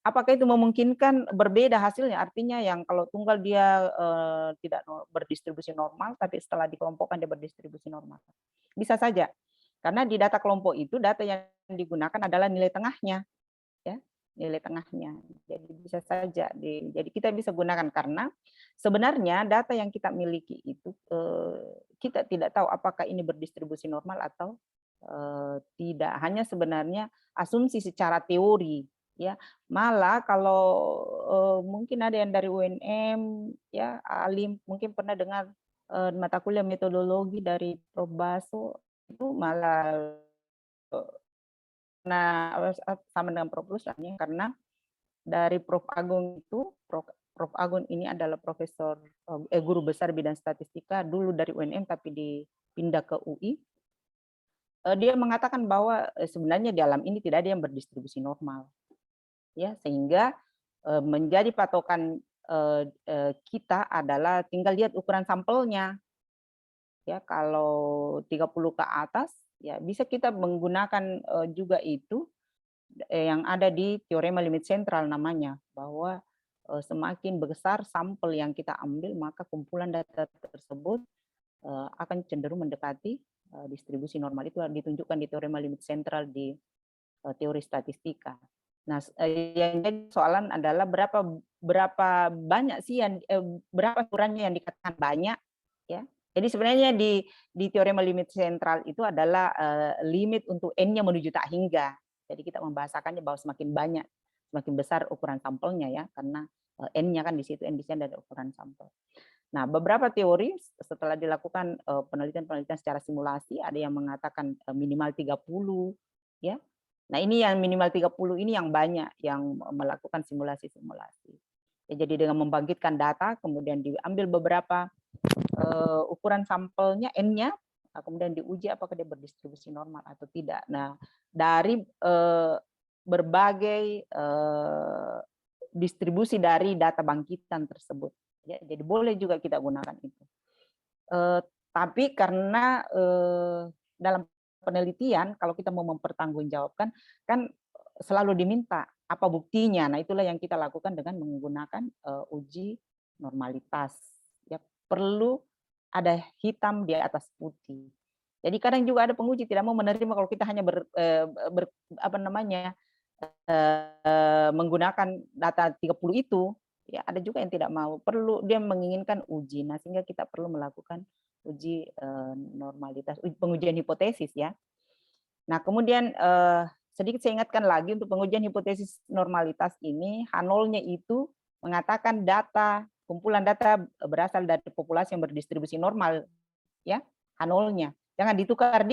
Speaker 7: Apakah itu memungkinkan berbeda hasilnya? Artinya yang kalau tunggal dia tidak berdistribusi normal, tapi setelah dikelompokkan dia berdistribusi normal. Bisa saja, karena di data kelompok itu data yang digunakan adalah nilai tengahnya, ya, nilai tengahnya. Jadi bisa saja. Jadi kita bisa gunakan karena sebenarnya data yang kita miliki itu kita tidak tahu apakah ini berdistribusi normal atau tidak. Hanya sebenarnya asumsi secara teori. Ya, malah kalau mungkin ada yang dari UNM, ya, alim mungkin pernah dengar mata kuliah metodologi dari Prof. Baso, itu malah sama dengan Prof. Ruslan, karena dari Prof. Agung itu, Prof. Agung ini adalah profesor guru besar bidang statistika dulu dari UNM tapi dipindah ke UI. Dia mengatakan bahwa sebenarnya di alam ini tidak ada yang berdistribusi normal. Ya, sehingga menjadi patokan kita adalah tinggal lihat ukuran sampelnya. Ya, kalau 30 ke atas ya bisa kita menggunakan juga itu yang ada di teorema limit sentral namanya, bahwa semakin besar sampel yang kita ambil, maka kumpulan data tersebut akan cenderung mendekati distribusi normal. Itu ditunjukkan di teorema limit sentral di teori statistika. Nah, yang jadi soalan adalah berapa banyak sih yang berapa ukurannya yang dikatakan banyak, ya. Jadi sebenarnya di teorema limit sentral itu adalah limit untuk n-nya menuju tak hingga. Jadi kita membahasakannya bahwa semakin banyak, semakin besar ukuran sampelnya, ya, karena n-nya kan di situ, n di sini ada ukuran sampel. Nah, beberapa teori setelah dilakukan penelitian-penelitian secara simulasi, ada yang mengatakan minimal 30, ya. Nah, ini yang minimal 30 ini yang banyak yang melakukan simulasi-simulasi. Ya, jadi dengan membangkitkan data, kemudian diambil beberapa ukuran sampelnya, n-nya, kemudian diuji apakah dia berdistribusi normal atau tidak. Nah, dari berbagai distribusi dari data bangkitan tersebut. Ya, jadi boleh juga kita gunakan itu. Tapi karena dalam penelitian, kalau kita mau mempertanggungjawabkan, kan selalu diminta apa buktinya. Nah, itulah yang kita lakukan dengan menggunakan uji normalitas. Ya, perlu ada hitam di atas putih. Jadi kadang juga ada penguji tidak mau menerima kalau kita hanya menggunakan data 30 itu. Ya, ada juga yang tidak mau, perlu dia menginginkan uji. Nah, sehingga kita perlu melakukan uji normalitas, pengujian hipotesis, ya. Nah, kemudian sedikit saya ingatkan lagi untuk pengujian hipotesis normalitas ini, H0-nya itu mengatakan data, kumpulan data berasal dari populasi yang berdistribusi normal, ya, H0-nya. Jangan ditukar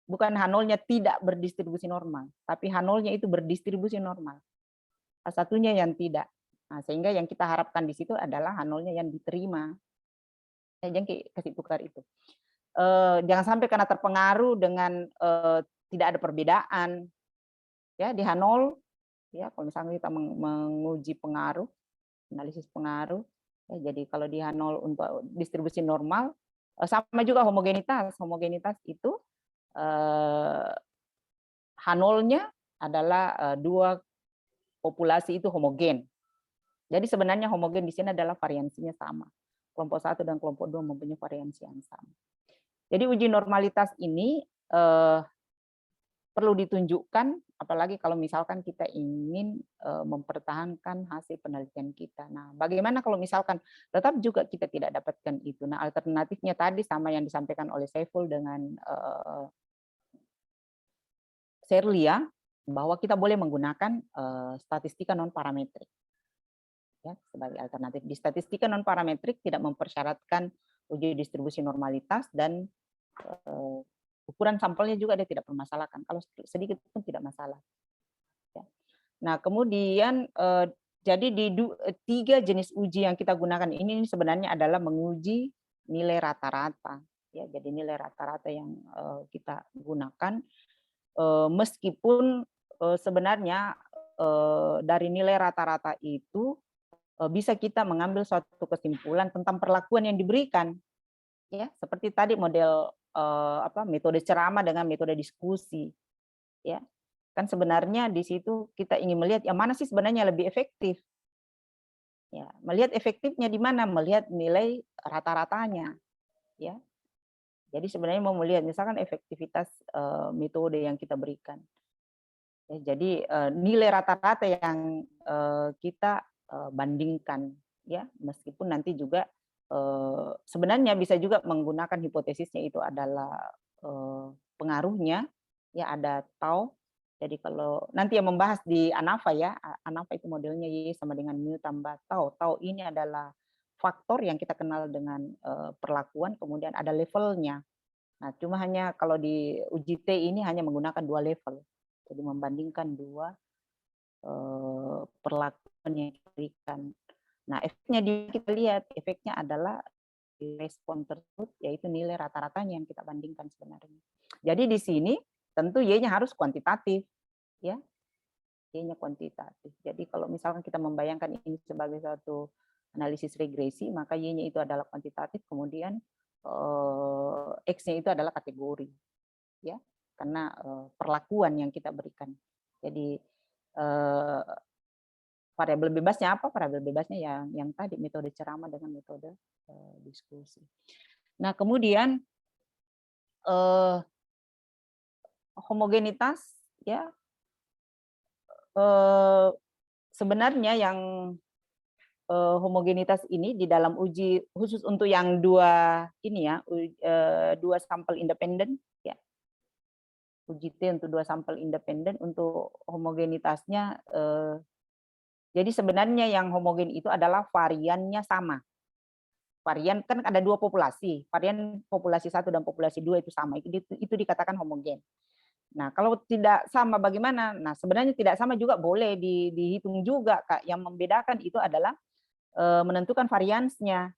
Speaker 7: bukan H0-nya tidak berdistribusi normal, tapi H0-nya itu berdistribusi normal. Satunya yang tidak. Nah, sehingga yang kita harapkan di situ adalah H0-nya yang diterima. Jangan kasih tukar itu. Jangan sampai karena terpengaruh dengan tidak ada perbedaan, ya, di H0, ya, kalau misalnya kita menguji pengaruh, analisis pengaruh, ya, jadi kalau di H0 untuk distribusi normal, sama juga homogenitas. Homogenitas itu H0-nya adalah dua populasi itu homogen. Jadi sebenarnya homogen di sini adalah variansinya sama. Kelompok 1 dan kelompok 2 mempunyai variansi yang sama. Jadi uji normalitas ini perlu ditunjukkan, apalagi kalau misalkan kita ingin mempertahankan hasil penelitian kita. Nah, bagaimana kalau misalkan tetap juga kita tidak dapatkan itu? Nah, alternatifnya tadi sama yang disampaikan oleh Saiful dengan Serlia, bahwa kita boleh menggunakan statistika non-parametrik, ya, sebagai alternatif. Di statistika non-parametrik tidak mempersyaratkan uji distribusi normalitas dan ukuran sampelnya juga dia tidak permasalahkan. Kalau sedikit pun tidak masalah. Ya. Nah, kemudian jadi di 3 jenis uji yang kita gunakan ini sebenarnya adalah menguji nilai rata-rata. Ya, jadi nilai rata-rata yang kita gunakan, meskipun sebenarnya dari nilai rata-rata itu bisa kita mengambil suatu kesimpulan tentang perlakuan yang diberikan, ya, seperti tadi model metode ceramah dengan metode diskusi, ya, kan sebenarnya di situ kita ingin melihat yang mana sih sebenarnya lebih efektif, ya, melihat efektifnya di mana, melihat nilai rata-ratanya, ya. Jadi sebenarnya mau melihat misalkan efektivitas metode yang kita berikan, ya, jadi nilai rata-rata yang kita bandingkan, ya, meskipun nanti juga sebenarnya bisa juga menggunakan hipotesisnya itu adalah pengaruhnya, ya, ada tau. Jadi kalau nanti yang membahas di ANAFA, ya, ANAFA itu modelnya Y sama dengan mu tambah tau. Tau ini adalah faktor yang kita kenal dengan perlakuan, kemudian ada levelnya. Nah, cuma hanya kalau di uji T ini hanya menggunakan 2 level. Jadi membandingkan 2 perlakuan yang diberikan. Nah, efeknya kita lihat, efeknya adalah respon tersebut, yaitu nilai rata-ratanya yang kita bandingkan sebenarnya. Jadi di sini tentu Y-nya harus kuantitatif, ya, Y-nya kuantitatif. Jadi kalau misalkan kita membayangkan ini sebagai suatu analisis regresi, maka Y-nya itu adalah kuantitatif, kemudian X-nya itu adalah kategori, ya, karena perlakuan yang kita berikan. Jadi variabel bebasnya apa? Variabel bebasnya yang tadi metode ceramah dengan metode diskusi. Nah, kemudian homogenitas, ya, sebenarnya yang homogenitas ini di dalam uji khusus untuk yang dua ini ya, dua sampel independen, ya, uji T untuk dua sampel independen untuk homogenitasnya. Jadi sebenarnya yang homogen itu adalah variannya sama. Varian kan ada dua populasi, varian populasi 1 dan populasi 2 itu sama, itu dikatakan homogen. Nah, kalau tidak sama bagaimana? Nah, sebenarnya tidak sama juga boleh dihitung juga, Kak. Yang membedakan itu adalah menentukan variansnya.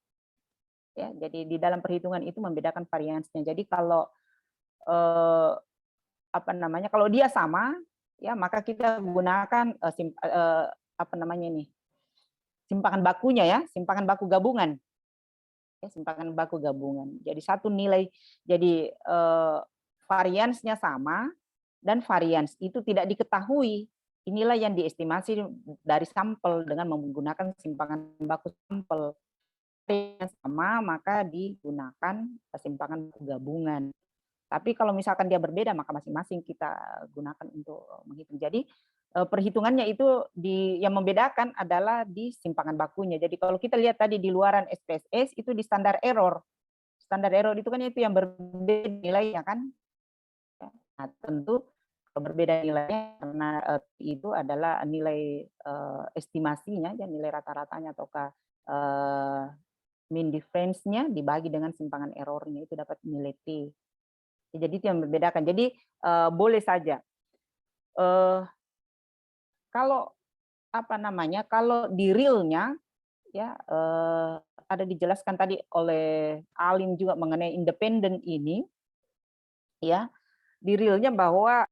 Speaker 7: Ya, jadi di dalam perhitungan itu membedakan variansnya. Jadi kalau apa namanya? Kalau dia sama, ya maka kita gunakan apa namanya ini? Simpangan bakunya ya, simpangan baku gabungan. Ya, simpangan baku gabungan. Jadi satu nilai, jadi variansnya sama dan varians itu tidak diketahui. Inilah yang diestimasi dari sampel dengan menggunakan simpangan baku sampel. Yang sama maka digunakan simpangan baku gabungan. Tapi kalau misalkan dia berbeda maka masing-masing kita gunakan untuk menghitung. Jadi perhitungannya itu yang membedakan adalah di simpangan bakunya. Jadi kalau kita lihat tadi di luaran SPSS itu di standar error. Standar error itu kan itu yang berbeda nilainya kan. Nah, tentu berbeda nilainya karena itu adalah nilai estimasinya, ya, nilai rata-ratanya ataukah mean difference-nya dibagi dengan simpangan errornya itu dapat nilai T. Jadi itu yang membedakan. Jadi boleh saja. Kalau apa namanya? Kalau di realnya, ya ada dijelaskan tadi oleh Alim juga mengenai independen ini, ya di realnya bahwa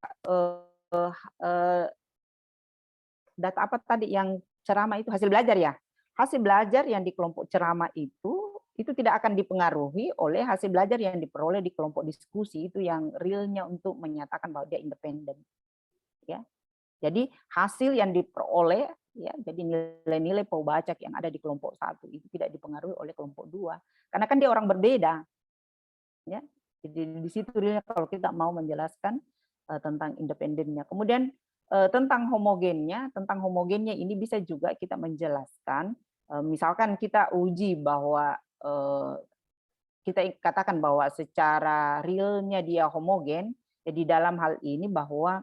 Speaker 7: data apa tadi yang ceramah itu hasil belajar ya. Hasil belajar yang di kelompok ceramah itu tidak akan dipengaruhi oleh hasil belajar yang diperoleh di kelompok diskusi, itu yang realnya untuk menyatakan bahwa dia independen. Ya. Jadi hasil yang diperoleh, ya, jadi nilai-nilai Powbacak yang ada di kelompok 1 itu tidak dipengaruhi oleh kelompok 2. Karena kan dia orang berbeda. Ya. Jadi di situ realnya kalau kita mau menjelaskan tentang independennya. Kemudian tentang homogennya ini bisa juga kita menjelaskan, misalkan kita uji bahwa kita katakan bahwa secara realnya dia homogen, jadi dalam hal ini bahwa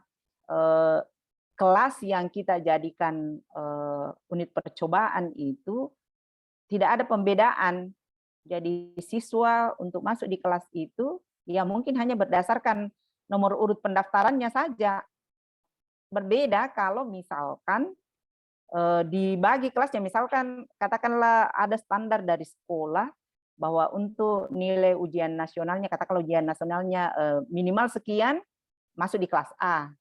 Speaker 7: kelas yang kita jadikan unit percobaan itu tidak ada pembedaan. Jadi siswa untuk masuk di kelas itu ya mungkin hanya berdasarkan nomor urut pendaftarannya saja. Berbeda kalau misalkan dibagi kelasnya, misalkan katakanlah ada standar dari sekolah bahwa untuk nilai ujian nasionalnya, katakanlah ujian nasionalnya minimal sekian masuk di kelas A.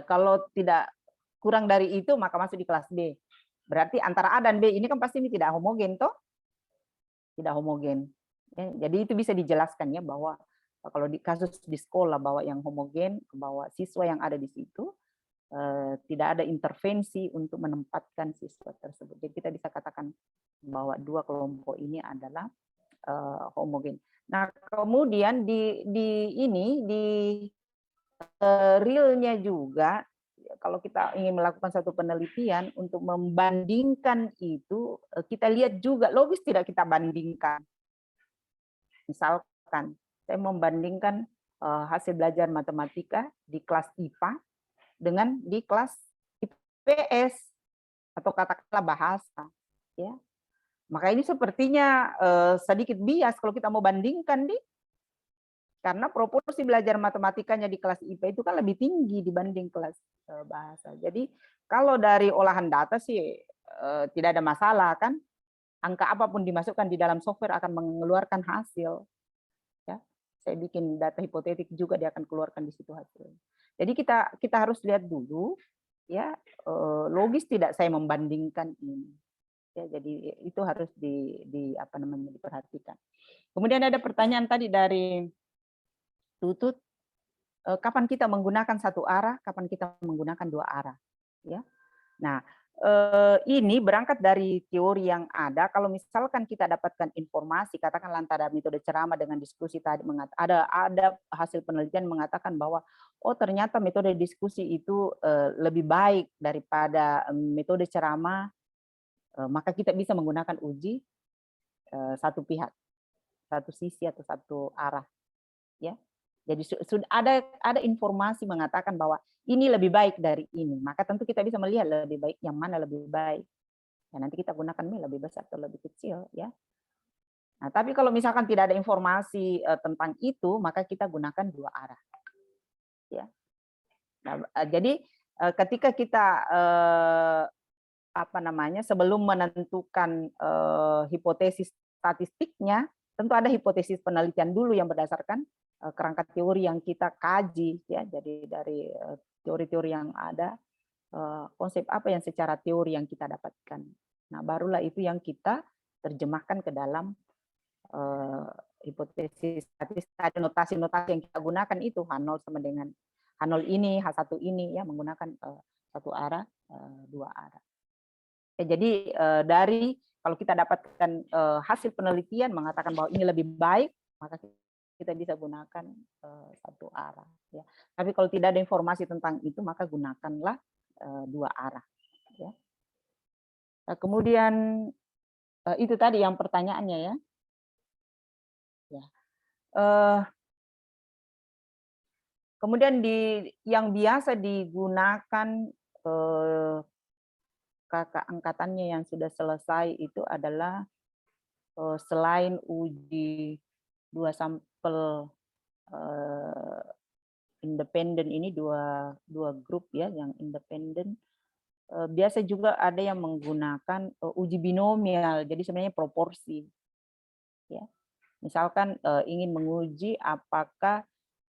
Speaker 7: Kalau tidak kurang dari itu maka masuk di kelas B. Berarti antara A dan B ini kan pasti ini tidak homogen toh? Tidak homogen. Ya, jadi itu bisa dijelaskan ya bahwa kalau di kasus di sekolah bahwa yang homogen, bahwa siswa yang ada di situ tidak ada intervensi untuk menempatkan siswa tersebut. Jadi kita bisa katakan bahwa dua kelompok ini adalah homogen. Nah, kemudian di realnya juga kalau kita ingin melakukan satu penelitian untuk membandingkan itu, kita lihat juga logis tidak kita bandingkan. Misalkan saya membandingkan hasil belajar matematika di kelas IPA dengan di kelas IPS atau katakanlah bahasa, ya. Maka ini sepertinya sedikit bias kalau kita mau bandingkan karena proporsi belajar matematikanya di kelas IPA itu kan lebih tinggi dibanding kelas bahasa. Jadi kalau dari olahan data sih tidak ada masalah kan, angka apapun dimasukkan di dalam software akan mengeluarkan hasil. Ya, saya bikin data hipotetik juga dia akan keluarkan di situ hasil. Jadi kita harus lihat dulu, ya logis tidak saya membandingkan ini. Ya, jadi itu harus diperhatikan. Kemudian ada pertanyaan tadi dari Tutut, kapan kita menggunakan satu arah, kapan kita menggunakan dua arah, ya. Nah, ini berangkat dari teori yang ada. Kalau misalkan kita dapatkan informasi, katakanlah antara metode ceramah dengan diskusi tadi, ada hasil penelitian mengatakan bahwa oh ternyata metode diskusi itu lebih baik daripada metode ceramah, maka kita bisa menggunakan uji satu pihak, satu sisi atau satu arah, ya. Jadi sudah ada informasi mengatakan bahwa ini lebih baik dari ini, maka tentu kita bisa melihat lebih baik yang mana lebih baik. Ya, nanti kita gunakan lebih besar atau lebih kecil, ya. Nah, tapi kalau misalkan tidak ada informasi tentang itu, maka kita gunakan dua arah, ya. Nah, jadi ketika kita sebelum menentukan hipotesis statistiknya, tentu ada hipotesis penelitian dulu yang berdasarkan kerangka teori yang kita kaji, ya. Jadi dari teori-teori yang ada, konsep apa yang secara teori yang kita dapatkan. Nah, barulah itu yang kita terjemahkan ke dalam hipotesis statistik. Ada notasi-notasi yang kita gunakan itu H0 sama dengan H0 ini, H1 ini, ya, menggunakan satu arah, dua arah. Jadi dari kalau kita dapatkan hasil penelitian mengatakan bahwa ini lebih baik, maka kita bisa gunakan satu arah. Ya. Tapi kalau tidak ada informasi tentang itu, maka gunakanlah dua arah. Ya. Nah, kemudian itu tadi yang pertanyaannya, ya. Ya. Kemudian yang biasa digunakan kakak angkatannya yang sudah selesai itu adalah selain uji 2 sampel independen ini, dua grup, ya, yang independen, biasa juga ada yang menggunakan uji binomial, jadi sebenarnya proporsi, ya. Misalkan ingin menguji apakah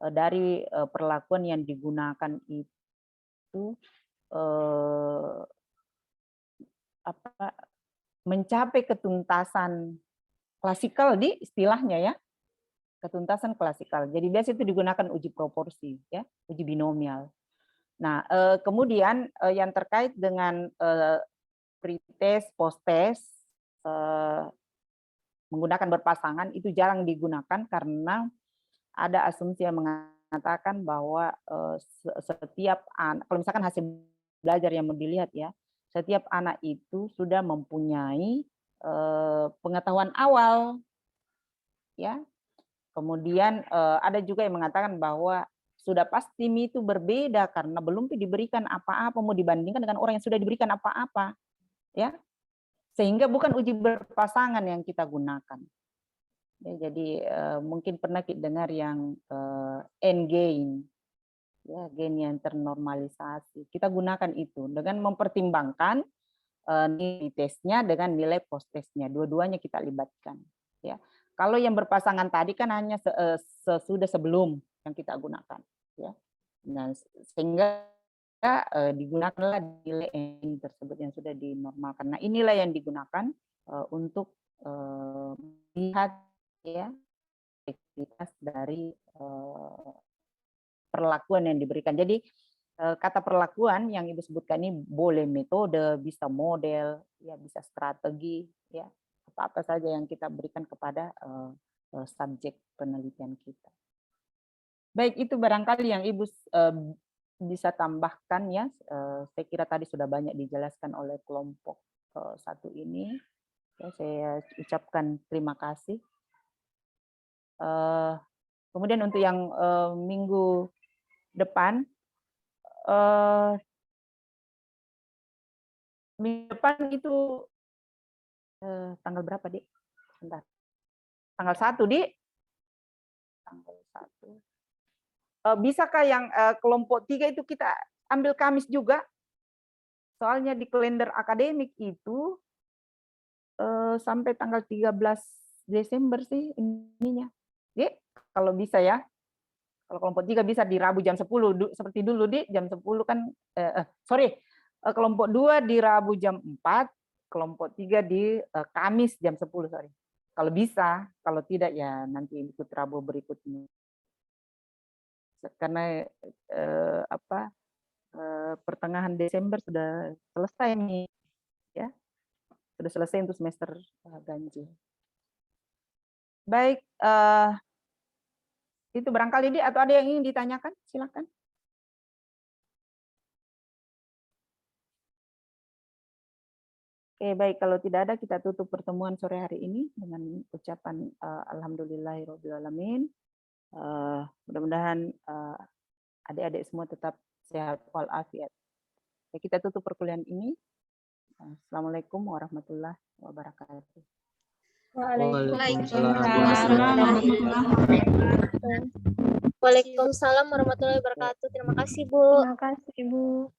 Speaker 7: dari perlakuan yang digunakan itu mencapai ketuntasan klasikal di istilahnya, ya, ketuntasan klasikal. Jadi biasa itu digunakan uji proporsi, ya, uji binomial. Nah, kemudian yang terkait dengan pretest, posttest menggunakan berpasangan itu jarang digunakan karena ada asumsi yang mengatakan bahwa setiap anak, kalau misalkan hasil belajar yang mau dilihat, ya, setiap anak itu sudah mempunyai pengetahuan awal, ya. Kemudian ada juga yang mengatakan bahwa sudah pasti itu berbeda karena belum diberikan apa-apa, mau dibandingkan dengan orang yang sudah diberikan apa-apa, ya. Sehingga bukan uji berpasangan yang kita gunakan. Ya, jadi mungkin pernah kita dengar yang N-gain, ya, gain yang ternormalisasi. Kita gunakan itu dengan mempertimbangkan nilai tesnya dengan nilai post tesnya, dua-duanya kita libatkan, ya. Kalau yang berpasangan tadi kan hanya sesudah sebelum yang kita gunakan, ya. Nah, sehingga digunakanlah nilai N tersebut yang sudah dinormalkan. Nah, inilah yang digunakan untuk melihat, ya, efektivitas dari perlakuan yang diberikan. Jadi kata perlakuan yang Ibu sebutkan ini boleh metode, bisa model, ya, bisa strategi, ya, apa saja yang kita berikan kepada subjek penelitian kita. Baik, itu barangkali yang Ibu bisa tambahkan, ya. Saya kira tadi sudah banyak dijelaskan oleh kelompok satu ini. Ya, saya ucapkan terima kasih. Kemudian untuk yang minggu depan, itu tanggal berapa, Dik? Bentar. Tanggal 1, Dik? Tanggal 1. Bisakah yang kelompok 3 itu kita ambil Kamis juga? Soalnya di kalender akademik itu sampai tanggal 13 Desember sih ininya. Dik, kalau bisa, ya. Kalau kelompok 3 bisa di Rabu jam 10, seperti dulu, Dik, jam 10 kan, kelompok 2 di Rabu jam 4, kelompok 3 di Kamis jam 10, sorry. Kalau bisa, kalau tidak ya nanti ikut Rabu berikutnya. Karena pertengahan Desember sudah selesai nih, ya. Sudah selesai untuk semester ganjil. Baik, itu barangkali dia atau ada yang ingin ditanyakan, silakan. Oke, baik, kalau tidak ada kita tutup pertemuan sore hari ini dengan ucapan alhamdulillahirobbilalamin. Mudah-mudahan adik-adik semua tetap sehat walafiat. Ya, kita tutup perkuliahan ini. Assalamualaikum warahmatullahi wabarakatuh.
Speaker 10: Waalaikumsalam warahmatullahi wabarakatuh. Terima kasih, Bu.
Speaker 8: Terima kasih, Bu.